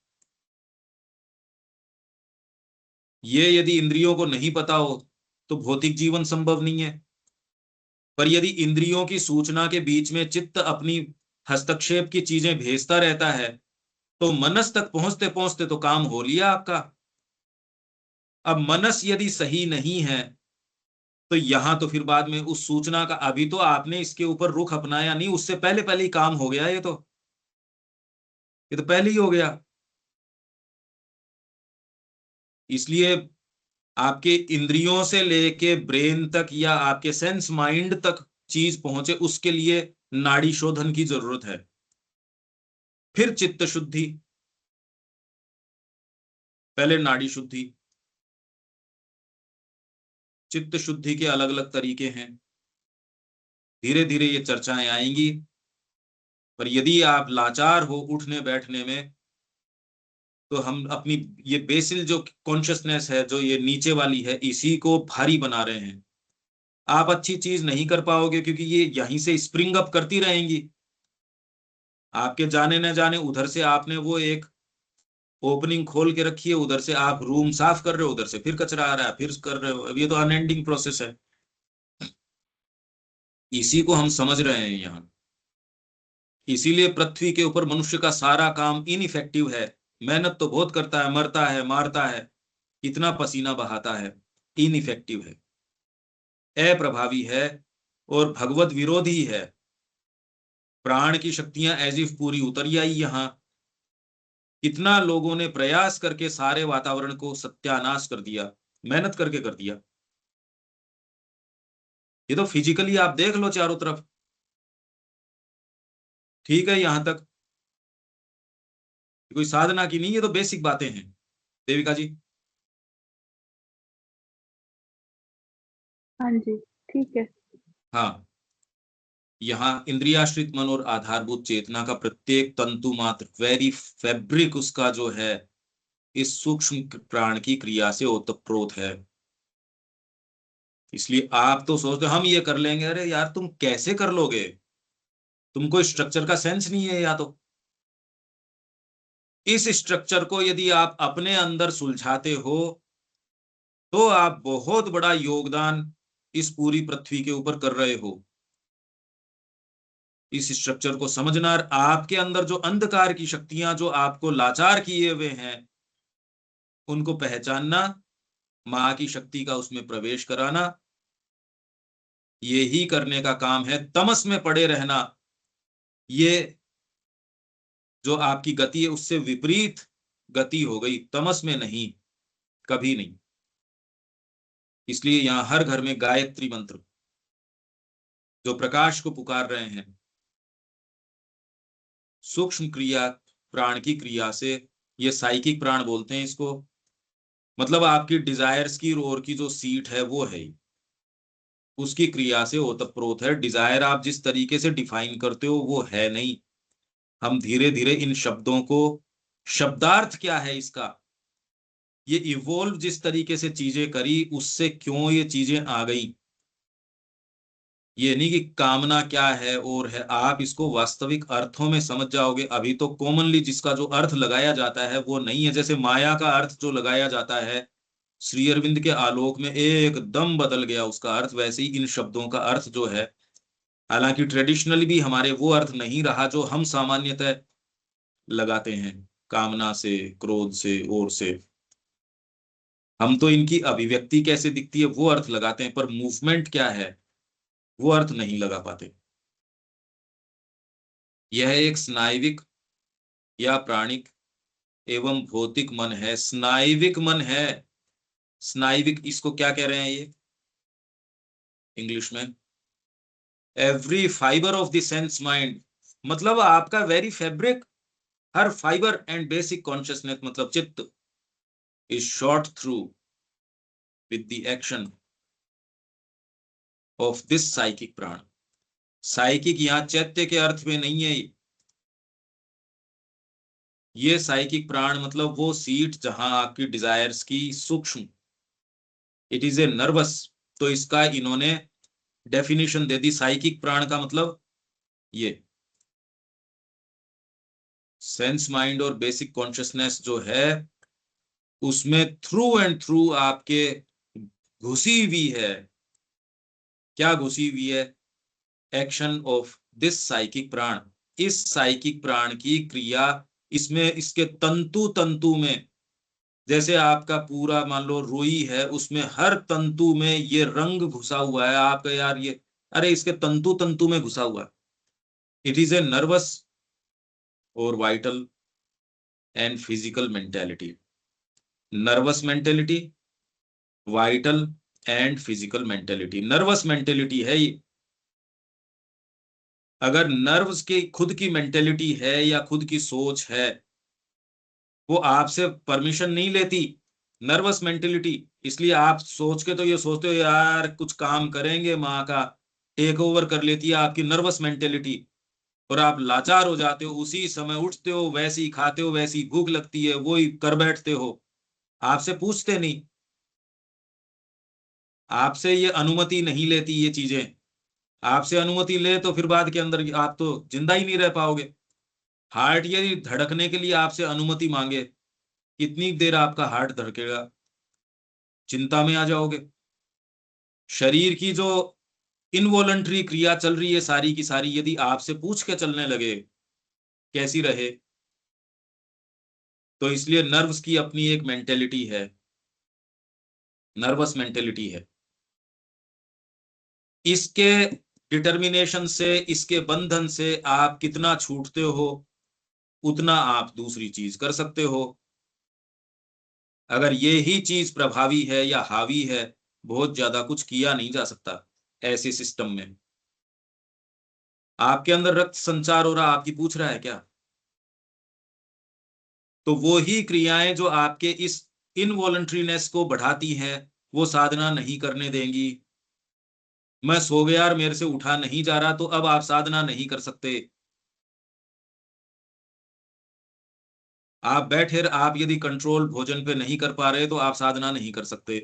ये यदि इंद्रियों को नहीं पता हो तो भौतिक जीवन संभव नहीं है। पर यदि इंद्रियों की सूचना के बीच में चित्त अपनी हस्तक्षेप की चीजें भेजता रहता है, तो मनस तक पहुंचते पहुंचते तो काम हो लिया आपका। अब मनस यदि सही नहीं है तो यहां तो फिर बाद में उस सूचना का, अभी तो आपने इसके ऊपर रुख अपनाया नहीं, उससे पहले पहले ही काम हो गया। ये तो पहले ही हो गया। इसलिए आपके इंद्रियों से लेके ब्रेन तक या आपके सेंस माइंड तक चीज पहुंचे, उसके लिए नाड़ी शोधन की जरूरत है, फिर चित्त शुद्धि, पहले नाड़ी शुद्धि। चित्त शुद्धि के अलग अलग तरीके हैं, धीरे धीरे ये चर्चाएं आएंगी। पर यदि आप लाचार हो उठने बैठने में, तो हम अपनी ये बेसिल जो कॉन्शियसनेस है, जो ये नीचे वाली है, इसी को भारी बना रहे हैं। आप अच्छी चीज नहीं कर पाओगे क्योंकि ये यहीं से स्प्रिंग अप करती रहेंगी। आपके जाने न जाने उधर से आपने वो एक ओपनिंग खोल के रखी है, उधर से आप रूम साफ कर रहे हो, उधर से फिर कचरा आ रहा है, फिर कर रहे हो। अब ये तो अनएंडिंग प्रोसेस है, इसी को हम समझ रहे हैं यहाँ। इसीलिए पृथ्वी के ऊपर मनुष्य का सारा काम इनइफेक्टिव है। मेहनत तो बहुत करता है, मरता है, मारता है, इतना पसीना बहाता है, इनइफेक्टिव है, अप्रभावी है और भगवत विरोधी है। प्राण की शक्तियां एज इफ पूरी उतर आई यहाँ। कितना लोगों ने प्रयास करके सारे वातावरण को सत्यानाश कर दिया, मेहनत करके कर दिया। ये तो फिजिकली आप देख लो चारों तरफ, ठीक है, यहां तक कोई साधना की नहीं, ये तो बेसिक बातें हैं। देविका जी। हाँ जी, ठीक है। हाँ, यहाँ इंद्रियाश्रित मन और आधारभूत चेतना का प्रत्येक तंतु मात्र, वेरी फैब्रिक उसका जो है, इस सूक्ष्म प्राण की क्रिया से ओतप्रोत है। इसलिए आप तो सोचते हम ये कर लेंगे, अरे यार तुम कैसे कर लोगे, तुमको स्ट्रक्चर का सेंस नहीं है, या तो इस स्ट्रक्चर को यदि आप अपने अंदर सुलझाते हो तो आप बहुत बड़ा योगदान इस पूरी पृथ्वी के ऊपर कर रहे हो। इस स्ट्रक्चर को समझना, आपके अंदर जो अंधकार की शक्तियां जो आपको लाचार किए हुए हैं उनको पहचानना, मां की शक्ति का उसमें प्रवेश कराना, यही करने का काम है। तमस में पड़े रहना, ये जो आपकी गति है उससे विपरीत गति हो गई, तमस में नहीं, कभी नहीं। इसलिए यहां हर घर में गायत्री मंत्र जो प्रकाश को पुकार रहे हैं, सूक्ष्म क्रिया प्राण की क्रिया से, ये साइकिक प्राण बोलते हैं इसको, मतलब आपकी डिजायर्स की और की जो सीट है वो है, उसकी क्रिया से ओतप्रोत है। डिजायर आप जिस तरीके से डिफाइन करते हो वो है नहीं। हम धीरे धीरे इन शब्दों को, शब्दार्थ क्या है इसका, ये इवोल्व जिस तरीके से चीजें करी उससे क्यों ये चीजें आ गई, ये नहीं कि कामना क्या है और है, आप इसको वास्तविक अर्थों में समझ जाओगे। अभी तो कॉमनली जिसका जो अर्थ लगाया जाता है वो नहीं है। जैसे माया का अर्थ जो लगाया जाता है श्री अरविंद के आलोक में एकदम बदल गया उसका अर्थ, वैसे ही इन शब्दों का अर्थ जो है, हालांकि ट्रेडिशनली भी हमारे वो अर्थ नहीं रहा जो हम सामान्यतः लगाते हैं, कामना से, क्रोध से, और से। हम तो इनकी अभिव्यक्ति कैसे दिखती है वो अर्थ लगाते हैं, पर मूवमेंट क्या है वो अर्थ नहीं लगा पाते। यह एक स्नायविक या प्राणिक एवं भौतिक मन है। स्नायविक मन है, स्नायविक, इसको क्या कह रहे हैं ये इंग्लिश में, every fibre of the sense mind, मतलब आपका very fabric, her fibre and basic consciousness मतलब चित्त is shot through with the action of this psychic प्राण। साइकिक यहां चैत्य के अर्थ में नहीं है, ये साइकिक प्राण मतलब वो सीट जहां आपकी डिजायर्स की सूक्ष्म, इट इज ए नर्वस। तो इसका इन्होंने डेफिनेशन दे दी, साइकिक प्राण का मतलब ये सेंस माइंड और बेसिक कॉन्शियसनेस जो है उसमें थ्रू एंड थ्रू आपके घुसी हुई है। क्या घुसी हुई है? एक्शन ऑफ दिस साइकिक प्राण, इस साइकिक प्राण की क्रिया, इसमें इसके तंतु तंतु में, जैसे आपका पूरा मान लो रुई है, उसमें हर तंतु में ये रंग घुसा हुआ है आपका, यार ये, अरे इसके तंतु तंतु में घुसा हुआ है। इट इज ए नर्वस और vital and physical mentality. Nervous mentality, vital and physical mentality. Nervous mentality है ये। अगर नर्व्स की खुद की मेंटेलिटी है या खुद की सोच है, वो आपसे परमिशन नहीं लेती, नर्वस मेंटेलिटी। इसलिए आप सोच के तो ये सोचते हो यार कुछ काम करेंगे, माँ का टेक ओवर कर लेती है आपकी नर्वस मेंटेलिटी, और आप लाचार हो जाते हो, उसी समय उठते हो, वैसे ही खाते हो, वैसी भूख लगती है, वो ही कर बैठते हो, आपसे पूछते नहीं, आपसे ये अनुमति नहीं लेती ये चीजें। आपसे अनुमति ले तो फिर बाद के अंदर आप तो जिंदा ही नहीं रह पाओगे। हार्ट यदि धड़कने के लिए आपसे अनुमति मांगे, कितनी देर आपका हार्ट धड़केगा? चिंता में आ जाओगे। शरीर की जो इनवॉलंटरी क्रिया चल रही है सारी की सारी, यदि आपसे पूछ के चलने लगे कैसी रहे? तो इसलिए नर्व्स की अपनी एक मेंटेलिटी है, नर्वस मेंटेलिटी है। इसके डिटर्मिनेशन से, इसके बंधन से आप कितना छूटते हो उतना आप दूसरी चीज कर सकते हो। अगर ये ही चीज प्रभावी है या हावी है, बहुत ज्यादा कुछ किया नहीं जा सकता। ऐसे सिस्टम में? आपके अंदर रक्त संचार हो रहा, आपकी पूछ रहा है क्या? तो वो ही क्रियाएं जो आपके इस इनवॉलंटरीनेस को बढ़ाती हैं, वो साधना नहीं करने देंगी। मैं सो गया और मेरे से उठा नहीं जा रहा, तो अब आप साधना नहीं कर सकते। आप बैठे, आप यदि कंट्रोल भोजन पे नहीं कर पा रहे तो आप साधना नहीं कर सकते,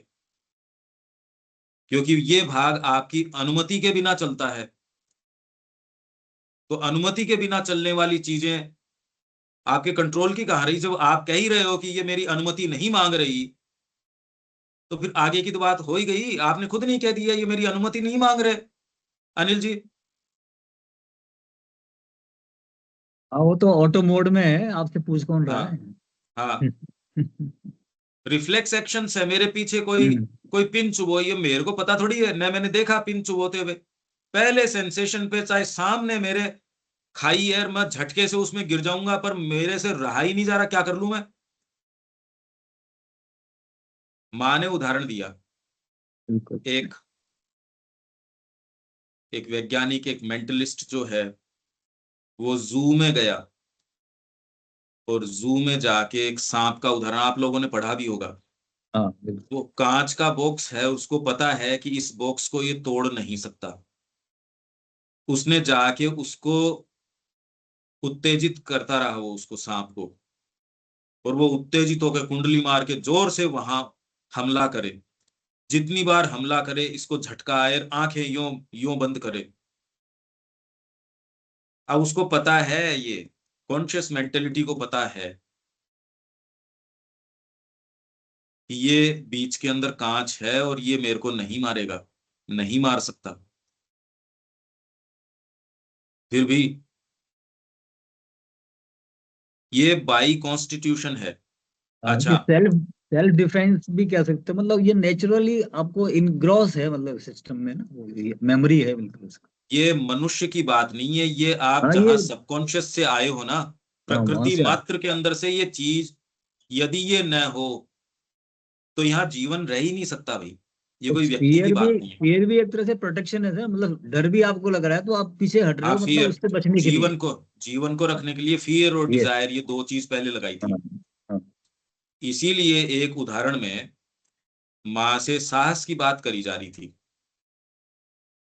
क्योंकि ये भाग आपकी अनुमति के बिना चलता है। तो अनुमति के बिना चलने वाली चीजें आपके कंट्रोल की कहां रही? जब आप कह ही रहे हो कि ये मेरी अनुमति नहीं मांग रही, तो फिर आगे की तो बात हो ही गई। आपने खुद नहीं कह दिया ये मेरी अनुमति नहीं मांग रहे, अनिल जी। हाँ, वो तो ऑटो मोड में है, आपसे पूछ कौन रहा हाँ है। हाँ, रिफ्लेक्स एक्शन है। मेरे पीछे कोई कोई पिन चुभो, ये मेरे को पता थोड़ी है न, मैंने देखा पिन चुभोते हुए। पहले सेंसेशन पे चाहे सामने मेरे खाई एयर, मैं झटके से उसमें गिर जाऊंगा, पर मेरे से रहा ही नहीं जा रहा, क्या कर लूं मैं? माँ ने उदाहरण दिया, बिल्कुल। एक एक वैज्ञानिक, एक मेंटलिस्ट जो है, वो जू में गया और जू में जाके एक सांप का उदाहरण आप लोगों ने पढ़ा भी होगा। हाँ बिल्कुल। वो कांच का बॉक्स है, उसको पता है कि इस बॉक्स को ये तोड़ नहीं सकता। उसने जाके उसको उत्तेजित करता रहा, वो उसको सांप को, और वो उत्तेजित होकर कुंडली मार के जोर से वहां हमला करे। जितनी बार हमला करे, इसको झटका आए, आंखें यूं यूं बंद करे। अब उसको पता है, ये कॉन्शियस मेंटेलिटी को पता है कि ये बीच के अंदर कांच है और ये मेरे को नहीं मारेगा, नहीं मार सकता। फिर भी ये बाई कॉन्स्टिट्यूशन है। हाँ, अच्छा, ये सेल्फ सेल्फ डिफेंस भी कह सकते हैं, मतलब ये नेचुरली आपको इनग्रॉस है, मतलब सिस्टम में ना, वो मेमोरी है बिल्कुल उसका। ये मनुष्य की बात नहीं है, ये आप हाँ जहां ये, सबकॉन्शियस से आए हो ना, हाँ वहां प्रकृति से मात्र के अंदर से ये चीज, यदि ये न हो तो यहाँ जीवन रह ही नहीं सकता भाई। ये कोई व्यक्ति की फियर भी, बात नहीं है। फियर भी एक तरह से प्रोटेक्शन है, मतलब डर भी आपको लग रहा है तो आप पीछे हट रहे हाँ, हो, मतलब फियर, उससे बचने के लिए। जीवन को रखने के लिए फियर और ये, डिजायर, ये दो चीज पहले लगाई हाँ थी। हाँ। इसीलिए एक उदाहरण में माँ से साहस की बात करी जा रही थी,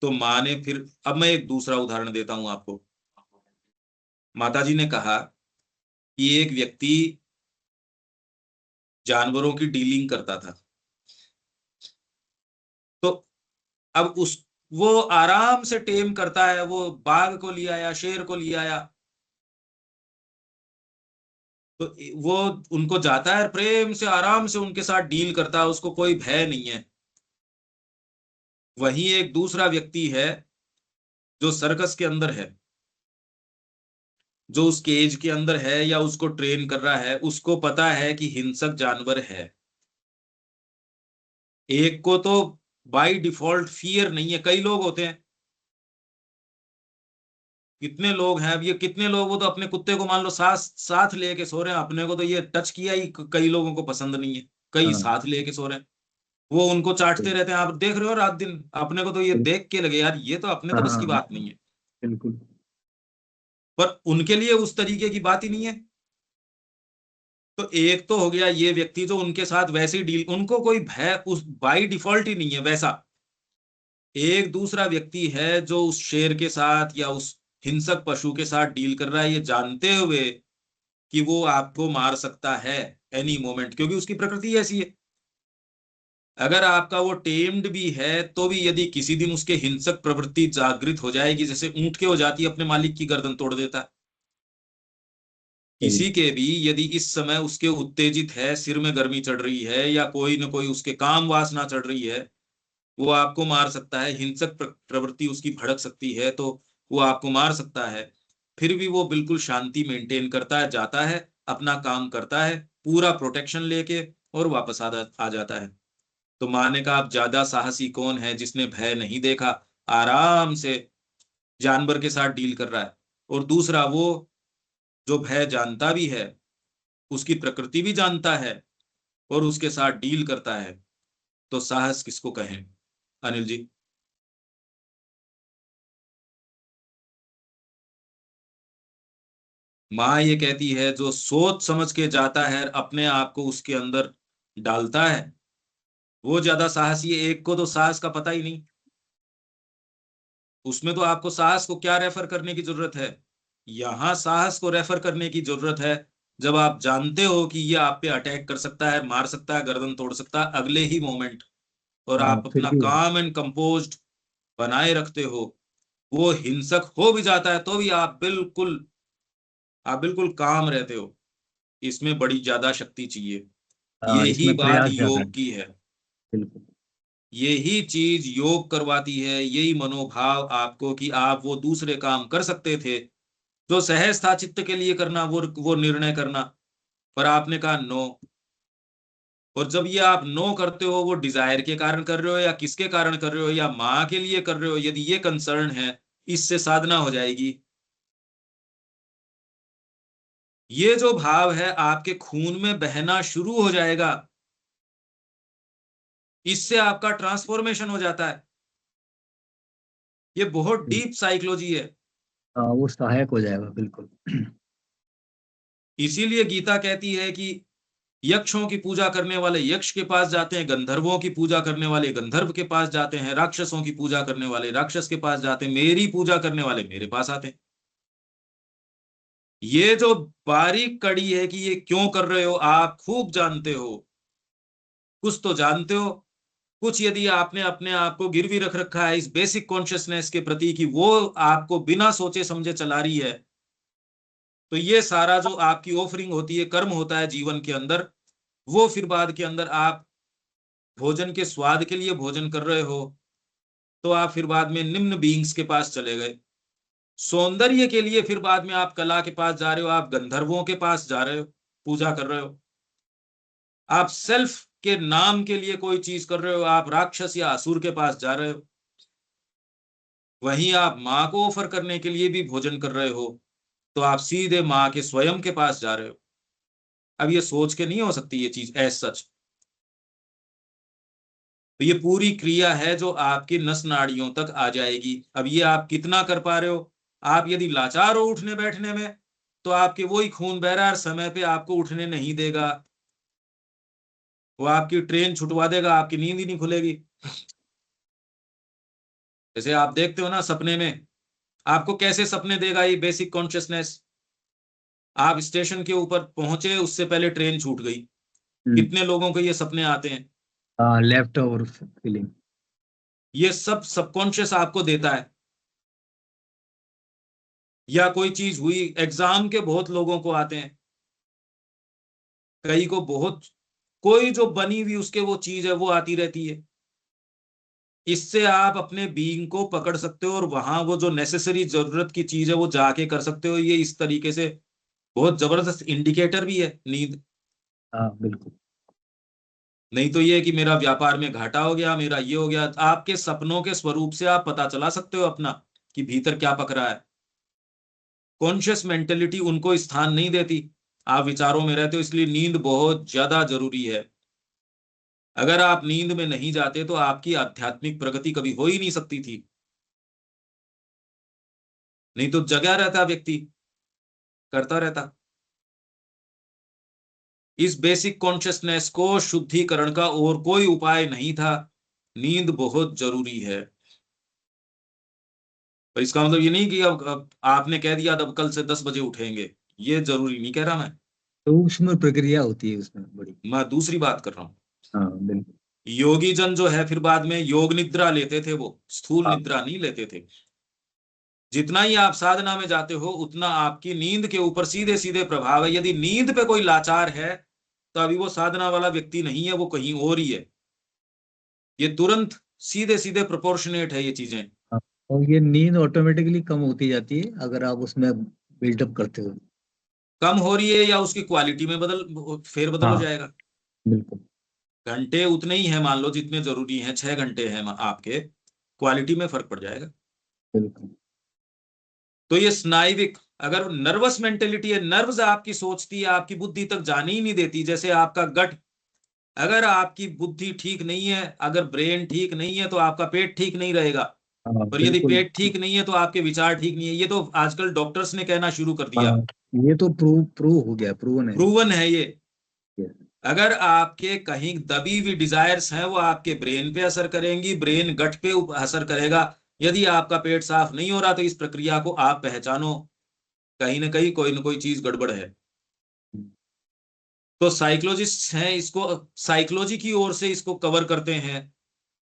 तो माँ ने फिर, अब मैं एक दूसरा उदाहरण देता हूं आपको। माता जी ने कहा कि एक व्यक्ति जानवरों की डीलिंग करता था, तो अब उस वो आराम से टेम करता है, वो बाघ को ले आया, शेर को ले आया, तो वो उनको जाता है, प्रेम से आराम से उनके साथ डील करता है, उसको कोई भय नहीं है। वहीं एक दूसरा व्यक्ति है जो सर्कस के अंदर है, जो उस केज के अंदर है या उसको ट्रेन कर रहा है, उसको पता है कि हिंसक जानवर है। एक को तो बाय डिफॉल्ट फियर नहीं है। कई लोग होते हैं, कितने लोग हैं, अब ये कितने लोग, वो तो अपने कुत्ते को मान लो साथ साथ लेके सो रहे हैं, अपने को तो ये टच किया ही कई लोगों को पसंद नहीं है, कई हाँ साथ लेके सो रहे हैं, वो उनको चाटते रहते हैं, आप देख रहे हो रात दिन। अपने को तो ये देख के लगे यार, ये तो अपने तो हाँ बस की हाँ, बात नहीं है, बिल्कुल। पर उनके लिए उस तरीके की बात ही नहीं है। तो एक तो हो गया ये व्यक्ति जो उनके साथ वैसे ही डील, उनको कोई भय उस बाई डिफॉल्ट ही नहीं है वैसा। एक दूसरा व्यक्ति है जो उस शेर के साथ या उस हिंसक पशु के साथ डील कर रहा है, ये जानते हुए कि वो आपको मार सकता है एनी मोमेंट, क्योंकि उसकी प्रकृति ऐसी है। अगर आपका वो टेम्ड भी है, तो भी यदि किसी दिन उसके हिंसक प्रवृत्ति जागृत हो जाएगी, जैसे ऊंट के हो जाती है, अपने मालिक की गर्दन तोड़ देता है। सही। किसी के भी यदि इस समय उसके उत्तेजित है, सिर में गर्मी चढ़ रही है, या कोई न कोई उसके काम वासना चढ़ रही है, वो आपको मार सकता है। हिंसक प्रवृत्ति उसकी भड़क सकती है, तो वो आपको मार सकता है। फिर भी वो बिल्कुल शांति मेंटेन करता है, जाता है, अपना काम करता है, पूरा प्रोटेक्शन लेके, और वापस आ जाता है। तो मारने का, आप ज्यादा साहसी कौन है जिसने भय नहीं देखा, आराम से जानवर के साथ डील कर रहा है, और दूसरा वो जो भय जानता भी है, उसकी प्रकृति भी जानता है, और उसके साथ डील करता है। तो साहस किसको कहें, अनिल जी? माँ ये कहती है जो सोच समझ के जाता है अपने आप को उसके अंदर डालता है वो ज्यादा साहसी है। एक को तो साहस का पता ही नहीं, उसमें तो आपको साहस को क्या रेफर करने की जरूरत है। यहां साहस को रेफर करने की जरूरत है जब आप जानते हो कि ये आप पे अटैक कर सकता है, मार सकता है, गर्दन तोड़ सकता है अगले ही मोमेंट, और हाँ आप फिर अपना भी काम एंड कंपोज्ड बनाए रखते हो। वो हिंसक हो भी जाता है तो भी आप बिल्कुल काम रहते हो। इसमें बड़ी ज्यादा शक्ति चाहिए। हाँ, यही इसमें बात प्रयास ज्यादा है। योग की है, बिल्कुल। यही चीज योग करवाती है, यही मनोभाव आपको कि आप वो दूसरे काम कर सकते थे जो सहज था चित्त के लिए करना, वो निर्णय करना, पर आपने कहा नो। और जब ये आप नो करते हो वो डिजायर के कारण कर रहे हो या किसके कारण कर रहे हो, या माँ के लिए कर रहे हो, यदि ये कंसर्न है इससे साधना हो जाएगी। ये जो भाव है आपके खून में बहना शुरू हो जाएगा, इससे आपका ट्रांसफॉर्मेशन हो जाता है। ये बहुत डीप साइकोलॉजी है। हाँ, वो सहायक हो जाएगा बिल्कुल। इसीलिए गीता कहती है कि यक्षों की पूजा करने वाले यक्ष के पास जाते हैं, गंधर्वों की पूजा करने वाले गंधर्व के पास जाते हैं, राक्षसों की पूजा करने वाले राक्षस के पास जाते हैं, मेरी पूजा करने वाले मेरे पास आते हैं। ये जो बारीक कड़ी है कि ये क्यों कर रहे हो आप खूब जानते हो, कुछ तो जानते हो, कुछ यदि आपने अपने आप को गिरवी रख रखा है इस बेसिक कॉन्शियसनेस के प्रति कि वो आपको बिना सोचे समझे चला रही है, तो ये सारा जो आपकी ऑफरिंग होती है, कर्म होता है जीवन के अंदर, वो फिर बाद के अंदर आप भोजन के स्वाद के लिए भोजन कर रहे हो तो आप फिर बाद में निम्न बीइंग्स के पास चले गए। सौंदर्य के लिए फिर बाद में आप कला के पास जा रहे हो, आप गंधर्वों के पास जा रहे हो, पूजा कर रहे हो। आप सेल्फ के नाम के लिए कोई चीज कर रहे हो, आप राक्षस या असुर के पास जा रहे हो। वहीं आप माँ को ऑफर करने के लिए भी भोजन कर रहे हो तो आप सीधे माँ के स्वयं के पास जा रहे हो। अब ये सोच के नहीं हो सकती ये चीज एज सच। तो ये पूरी क्रिया है जो आपकी नस नाड़ियों तक आ जाएगी। अब ये आप कितना कर पा रहे हो। आप यदि लाचार हो उठने बैठने में तो आपके वही खून बह रहा है, समय पे आपको उठने नहीं देगा, वो आपकी ट्रेन छुटवा देगा, आपकी नींद ही नहीं खुलेगी। जैसे आप देखते हो ना सपने में, आपको कैसे सपने देगा ये बेसिक कॉन्शियसनेस। आप स्टेशन के ऊपर पहुंचे उससे पहले ट्रेन छूट गई, कितने लोगों को ये सपने आते हैं। हाँ, लेफ्ट ओवर फीलिंग। ये सब सबकॉन्शियस आपको देता है। या कोई चीज हुई, एग्जाम के बहुत लोगों को आते हैं, कई को बहुत, कोई जो बनी हुई उसके वो चीज है वो आती रहती है। इससे आप अपने बीइंग को पकड़ सकते हो और वहां वो जो नेसेसरी जरूरत की चीज है वो जाके कर सकते हो। ये इस तरीके से बहुत जबरदस्त इंडिकेटर भी है नींद। हाँ बिल्कुल। नहीं तो ये है कि मेरा व्यापार में घाटा हो गया, मेरा ये हो गया। आपके सपनों के स्वरूप से आप पता चला सकते हो अपना कि भीतर क्या पक रहा है। कॉन्शियस मेंटेलिटी उनको स्थान नहीं देती, आप विचारों में रहते हो, इसलिए नींद बहुत ज्यादा जरूरी है। अगर आप नींद में नहीं जाते तो आपकी आध्यात्मिक प्रगति कभी हो ही नहीं सकती थी। नहीं तो जगा रहता व्यक्ति, करता रहता। इस बेसिक कॉन्शियसनेस को शुद्धिकरण का और कोई उपाय नहीं था। नींद बहुत जरूरी है। पर इसका मतलब ये नहीं कि अब आपने कह दिया अब कल से 10 बजे उठेंगे, ये जरूरी नहीं कह रहा मैं। सूक्ष्म प्रक्रिया होती है उसमें बड़ी। मैं दूसरी बात कर रहा हूँ। हाँ बिल्कुल। योगी जन जो है फिर बाद में योग निद्रा लेते थे, वो स्थूल हाँ निद्रा नहीं लेते थे। जितना ही आप साधना में जाते हो उतना आपकी नींद के ऊपर सीधे सीधे प्रभाव है। यदि नींद पे कोई लाचार है तो अभी वो साधना वाला व्यक्ति नहीं है, वो कहीं और ही है। ये तुरंत सीधे सीधे प्रोपोर्शनेट है ये चीजें। हाँ, और ये नींद ऑटोमेटिकली कम होती जाती है अगर आप उसमें बिल्डअप करते हो। कम हो रही है या उसकी क्वालिटी में फेरबदल हो हाँ जाएगा। बिल्कुल। घंटे उतने ही हैं, मान लो जितने जरूरी हैं, 6 घंटे हैं आपके, क्वालिटी में फर्क पड़ जाएगा। बिल्कुल। तो ये स्नायुविक, अगर नर्वस मेंटेलिटी है, नर्व्स आपकी सोचती है, आपकी बुद्धि तक जाने ही नहीं देती। जैसे आपका गट, अगर आपकी बुद्धि ठीक नहीं है, अगर ब्रेन ठीक नहीं है तो आपका पेट ठीक नहीं रहेगा। हाँ और यदि बिल्कुल। पेट ठीक नहीं है तो आपके विचार ठीक नहीं है। ये तो आजकल डॉक्टर्स ने कहना शुरू कर दिया, हाँ ये तो प्रूव हो गया, प्रूवन है। प्रूवन है ये। Yes. अगर आपके कहीं दबी हुई डिजायर्स हैं वो आपके ब्रेन पे असर करेंगी, ब्रेन गट पे असर करेगा। यदि आपका पेट साफ नहीं हो रहा तो इस प्रक्रिया को आप पहचानो, कहीं ना कहीं कोई ना कोई चीज गड़बड़ है। तो साइकोलॉजिस्ट हैं, इसको साइकोलॉजी की ओर से इसको कवर करते हैं।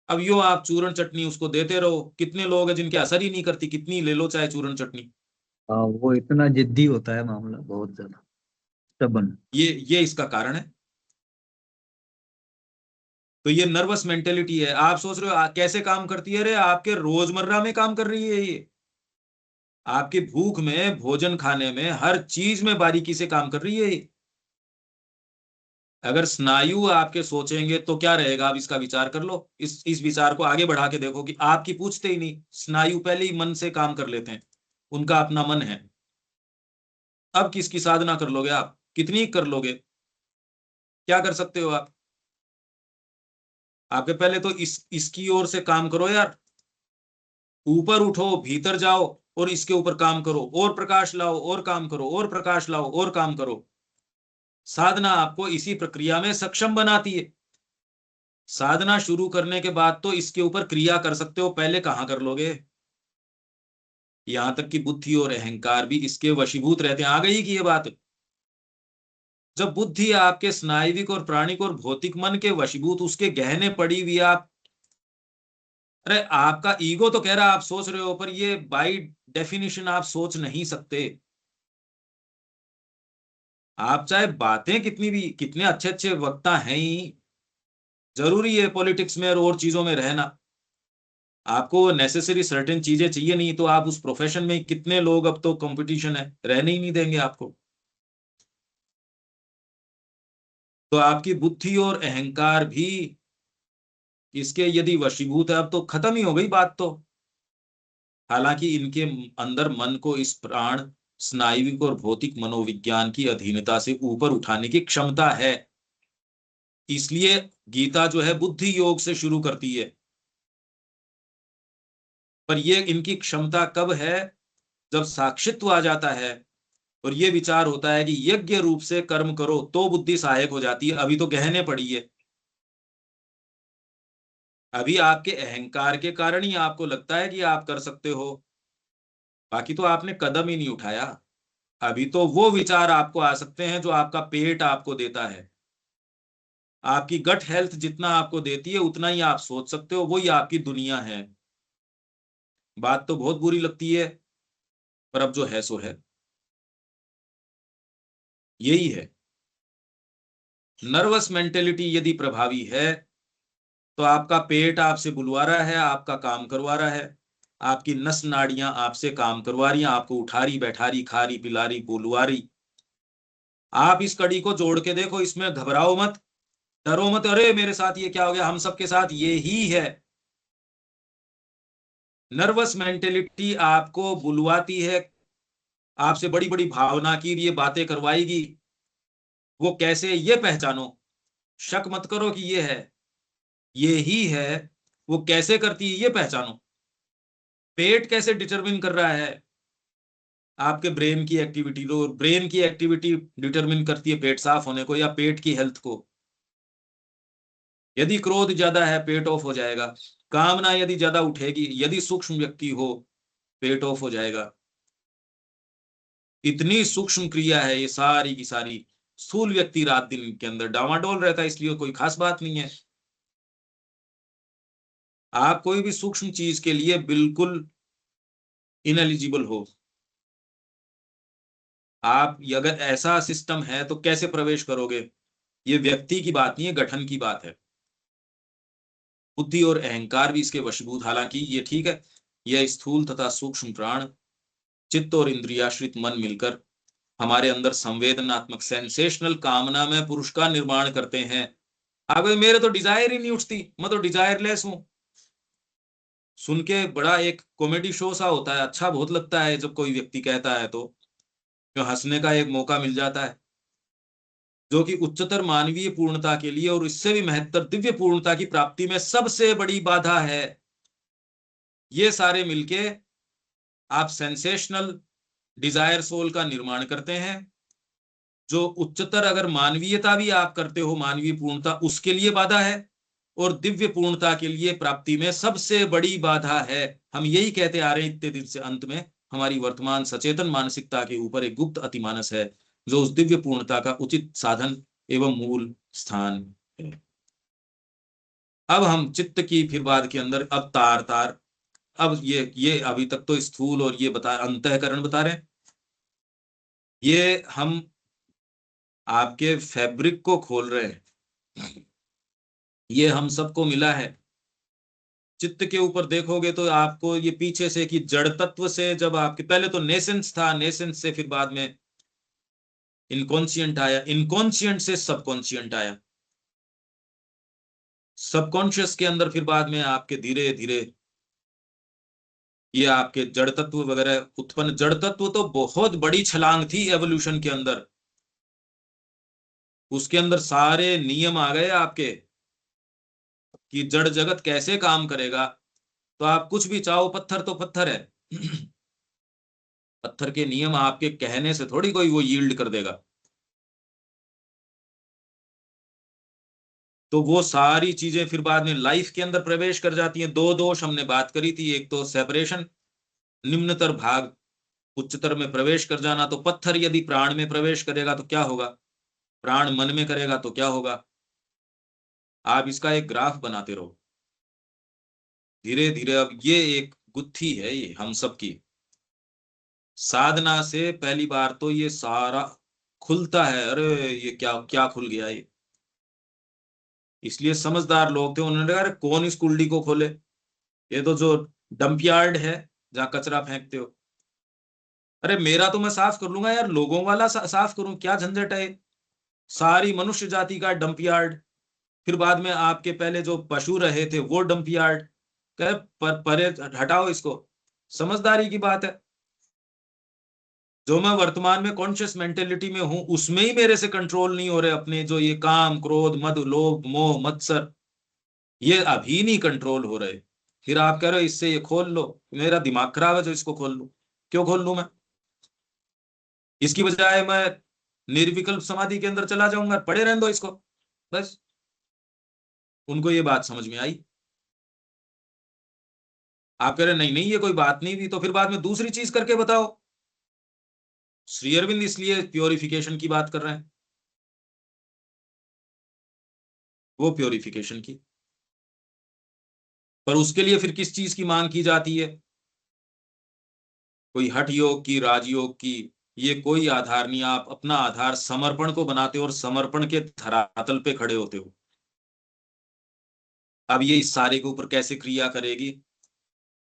अब यो आप चूरन चटनी उसको देते रहो, कितने लोग हैं जिनके असर ही नहीं करती, कितनी ले लो चाहे चूरन चटनी। हाँ वो इतना जिद्दी होता है मामला, बहुत ज्यादा stubborn। ये इसका कारण है। तो ये नर्वस मेंटेलिटी है। आप सोच रहे हो कैसे काम करती है? अरे आपके रोजमर्रा में काम कर रही है ये, आपकी भूख में, भोजन खाने में, हर चीज में बारीकी से काम कर रही है ये। अगर स्नायु आपके सोचेंगे तो क्या रहेगा? आप इसका विचार कर लो, इस विचार को आगे बढ़ा के देखो कि आपकी पूछते ही नहीं, स्नायु पहले ही मन से काम कर लेते हैं, उनका अपना मन है। अब किसकी साधना कर लोगे आप? कितनी कर लोगे? क्या कर सकते हो आप? आपके पहले तो इसकी ओर से काम करो यार, ऊपर उठो, भीतर जाओ और इसके ऊपर काम करो, और प्रकाश लाओ और काम करो, और प्रकाश लाओ और काम करो। साधना आपको इसी प्रक्रिया में सक्षम बनाती है। साधना शुरू करने के बाद तो इसके ऊपर क्रिया कर सकते हो, पहले कहां कर लोगे? यहां तक कि बुद्धि और अहंकार भी इसके वशीभूत रहते हैं। आ गई कि ये बात? जब बुद्धि आपके स्नायविक और प्राणिक और भौतिक मन के वशीभूत, उसके गहने पड़ी हुई आप, अरे आपका ईगो तो कह रहा आप सोच रहे हो, पर ये बाय डेफिनेशन आप सोच नहीं सकते। आप चाहे बातें कितनी भी, कितने अच्छे अच्छे वक्ता हैं ही, जरूरी है पॉलिटिक्स में और चीजों में रहना? आपको नेसेसरी सर्टेन चीजें चाहिए, नहीं तो आप उस प्रोफेशन में, कितने लोग अब तो कंपटीशन है, रहने ही नहीं देंगे आपको। तो आपकी बुद्धि और अहंकार भी इसके यदि वशीभूत है, अब तो खत्म ही हो गई बात तो। हालांकि इनके अंदर मन को इस प्राण, स्नायविक और भौतिक मनोविज्ञान की अधीनता से ऊपर उठाने की क्षमता है। इसलिए गीता जो है बुद्धि योग से शुरू करती है। पर ये इनकी क्षमता कब है? जब साक्षित्व आ जाता है और ये विचार होता है कि यज्ञ रूप से कर्म करो तो बुद्धि सहायक हो जाती है। अभी तो गहने पड़ी है, अभी आपके अहंकार के कारण ही आपको लगता है कि आप कर सकते हो, बाकी तो आपने कदम ही नहीं उठाया। अभी तो वो विचार आपको आ सकते हैं जो आपका पेट आपको देता है। आपकी गट हेल्थ जितना आपको देती है उतना ही आप सोच सकते हो, वही आपकी दुनिया है। बात तो बहुत बुरी लगती है, पर अब जो है सो है, यही है। नर्वस मेंटेलिटी यदि प्रभावी है तो आपका पेट आपसे बुलवा रहा है, आपका काम करवा रहा है, आपकी नस नाड़ियां आपसे काम करवा रही हैं, आपको उठा रही, बैठा रही, खा रही, पिला रही, बुलवा रही। आप इस कड़ी को जोड़ के देखो, इसमें घबराओ मत, डरो मत, अरे मेरे साथ ये क्या हो गया, हम सबके साथ ये ही है। नर्वस मेंटेलिटी आपको बुलवाती है, आपसे बड़ी बड़ी भावना की ये बातें करवाएगी। वो कैसे, ये पहचानो। शक मत करो कि ये है, ये ही है। वो कैसे करती है ये पहचानो। पेट कैसे डिटरमिन कर रहा है आपके ब्रेन की एक्टिविटी को? ब्रेन की एक्टिविटी डिटरमिन करती है पेट साफ होने को या पेट की हेल्थ को। यदि क्रोध ज्यादा है पेट ऑफ हो जाएगा, कामना यदि ज्यादा उठेगी, यदि सूक्ष्म व्यक्ति हो, पेट ऑफ हो जाएगा। इतनी सूक्ष्म क्रिया है ये सारी की सारी। स्थूल व्यक्ति रात दिन के अंदर डावाडोल रहता है, इसलिए कोई खास बात नहीं है। आप कोई भी सूक्ष्म चीज के लिए बिल्कुल इनएलिजिबल हो। आप अगर ऐसा सिस्टम है तो कैसे प्रवेश करोगे? ये व्यक्ति की बात नहीं है, गठन की बात है। बुद्धि और अहंकार भी इसके वशीभूत। हालांकि ये ठीक है, यह स्थूल तथा सूक्ष्म प्राण, चित्त और इंद्रियाश्रित मन मिलकर हमारे अंदर संवेदनात्मक सेंसेशनल कामना में पुरुष का निर्माण करते हैं। अब मेरे तो डिजायर ही नहीं उठती, मैं तो डिजायरलेस हूं। सुन के बड़ा एक कॉमेडी शो सा होता है, अच्छा बहुत लगता है जब कोई व्यक्ति कहता है तो, जो हंसने का एक मौका मिल जाता है, जो कि उच्चतर मानवीय पूर्णता के लिए और इससे भी महत्तर दिव्य पूर्णता की प्राप्ति में सबसे बड़ी बाधा है। ये सारे मिलके आप सेंसेशनल डिजायर सोल का निर्माण करते हैं। जो उच्चतर अगर मानवीयता भी आप करते हो, मानवीय पूर्णता, उसके लिए बाधा है, और दिव्य पूर्णता के लिए प्राप्ति में सबसे बड़ी बाधा है। हम यही कहते आ रहे हैं इतने दिन से, अंत में हमारी वर्तमान सचेतन मानसिकता के ऊपर एक गुप्त अतिमानस है जो उस दिव्य पूर्णता का उचित साधन एवं मूल स्थान है। अब हम चित्त की फिर बाद के अंदर अब तार तार, अब ये अभी तक तो स्थूल और ये बता अंतःकरण बता रहे हैं। ये हम आपके फैब्रिक को खोल रहे हैं, ये हम सबको मिला है। चित्त के ऊपर देखोगे तो आपको ये पीछे से कि जड़ तत्व से, जब आपके पहले तो नेसेंस था, नेसेंस से फिर बाद में इनकॉन्शियंट आया, इनकॉन्शियंट से सबकॉन्शियंट आया, सबकॉन्शियस के अंदर फिर बाद में आपके धीरे धीरे ये आपके जड़ तत्व वगैरह उत्पन्न। जड़ तत्व तो बहुत बड़ी छलांग थी एवोल्यूशन के अंदर, उसके अंदर सारे नियम आ गए आपके कि जड़ जगत कैसे काम करेगा। तो आप कुछ भी चाहो, पत्थर तो पत्थर है पत्थर के नियम आपके कहने से थोड़ी कोई वो यील्ड कर देगा। तो वो सारी चीजें फिर बाद में लाइफ के अंदर प्रवेश कर जाती हैं। दो दोष हमने बात करी थी, एक तो सेपरेशन, निम्नतर भाग उच्चतर में प्रवेश कर जाना। तो पत्थर यदि प्राण में प्रवेश करेगा तो क्या होगा, प्राण मन में करेगा तो क्या होगा। आप इसका एक ग्राफ बनाते रहो धीरे धीरे। अब ये एक गुत्थी है ये हम सब की साधना से पहली बार तो ये सारा खुलता है। अरे ये क्या क्या खुल गया ये। इसलिए समझदार लोग थे, उन्होंने कहा अरे कौन इस कुंडी को खोले, ये तो जो डंप यार्ड है जहाँ कचरा फेंकते हो। अरे मेरा तो मैं साफ कर लूंगा यार, लोगों वाला साफ करूं, क्या झंझट है। सारी मनुष्य जाति का डंप यार्ड। फिर बाद में आपके पहले जो पशु रहे थे वो डंप यार्ड। कह परे हटाओ इसको। समझदारी की बात है। जो मैं वर्तमान में कॉन्शियस मेंटेलिटी में हूं उसमें ही मेरे से कंट्रोल नहीं हो रहे अपने, जो ये काम क्रोध मद लोभ मोह मत्सर, ये अभी नहीं कंट्रोल हो रहे। फिर आप कह रहे हो इससे ये खोल लो, मेरा दिमाग खराब है जो इसको खोल लूं। क्यों खोल लूं मैं, इसकी बजाय मैं निर्विकल्प समाधि के अंदर चला जाऊंगा, पड़े रहने दो इसको बस। उनको ये बात समझ में आई। आप कह रहे नहीं नहीं ये कोई बात नहीं थी, तो फिर बाद में दूसरी चीज करके बताओ। श्री अरविंद इसलिए प्योरिफिकेशन की बात कर रहे हैं, वो प्योरिफिकेशन की। पर उसके लिए फिर किस चीज की मांग की जाती है, कोई हठ योग की, राजयोग की, ये कोई आधार नहीं। आप अपना आधार समर्पण को बनाते हो और समर्पण के धरातल पे खड़े होते हो। अब ये इस सारे के ऊपर कैसे क्रिया करेगी,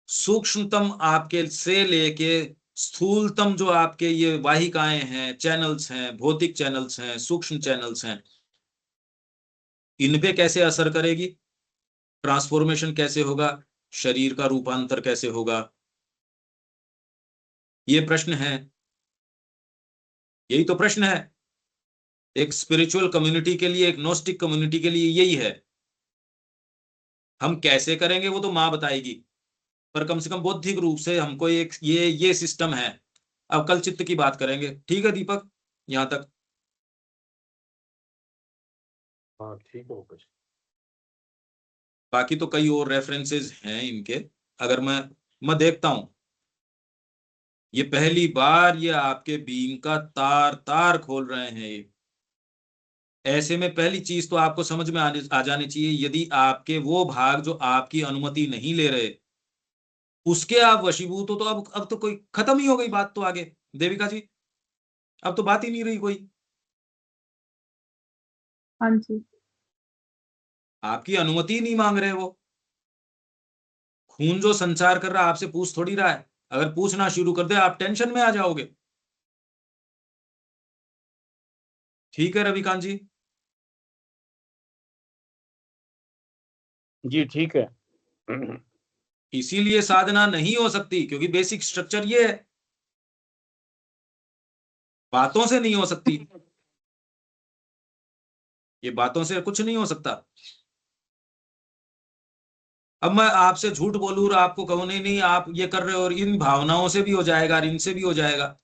सूक्ष्मतम आपके से लेके स्थूलतम जो आपके ये वाहिकाएं हैं, चैनल्स हैं, भौतिक चैनल्स हैं, सूक्ष्म चैनल्स हैं, इन पे कैसे असर करेगी, ट्रांसफॉर्मेशन कैसे होगा, शरीर का रूपांतर कैसे होगा, ये प्रश्न है। यही तो प्रश्न है एक स्पिरिचुअल कम्युनिटी के लिए, एक नोस्टिक कम्युनिटी के लिए, यही है। हम कैसे करेंगे वो तो माँ बताएगी, पर कम से कम बौद्धिक रूप से हमको एक ये सिस्टम है। अब कल चित्त की बात करेंगे, ठीक है दीपक, यहां तक। हाँ ठीक है कुछ। बाकी तो कई और रेफरेंसेस हैं इनके, अगर मैं देखता हूं। ये पहली बार ये आपके बीइंग का तार तार खोल रहे हैं ये। ऐसे में पहली चीज तो आपको समझ में आ जानी चाहिए, यदि आपके वो भाग जो आपकी अनुमति नहीं ले रहे उसके आप वशीभूत हो, तो अब तो कोई खत्म ही हो गई बात तो आगे देविका जी, अब तो बात ही नहीं रही कोई। हाँ जी। आपकी अनुमति ही नहीं मांग रहे वो। खून जो संचार कर रहा है आपसे पूछ थोड़ी रहा है। अगर पूछना शुरू कर दे आप टेंशन में आ जाओगे। ठीक है रविकांत जी। जी ठीक है। इसीलिए साधना नहीं हो सकती, क्योंकि बेसिक स्ट्रक्चर ये है, बातों से नहीं हो सकती। ये बातों से कुछ नहीं हो सकता। अब मैं आपसे झूठ बोलूं और आपको कहूं नहीं नहीं आप ये कर रहे हो और इन भावनाओं से भी हो जाएगा और इनसे भी हो जाएगा,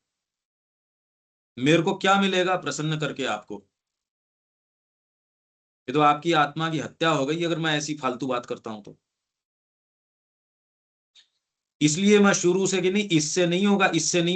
मेरे को क्या मिलेगा प्रसन्न करके आपको? ये तो आपकी आत्मा की हत्या हो गई अगर मैं ऐसी फालतू बात करता हूं तो। इसलिए मैं शुरू से कि नहीं इससे नहीं होगा, इससे नहीं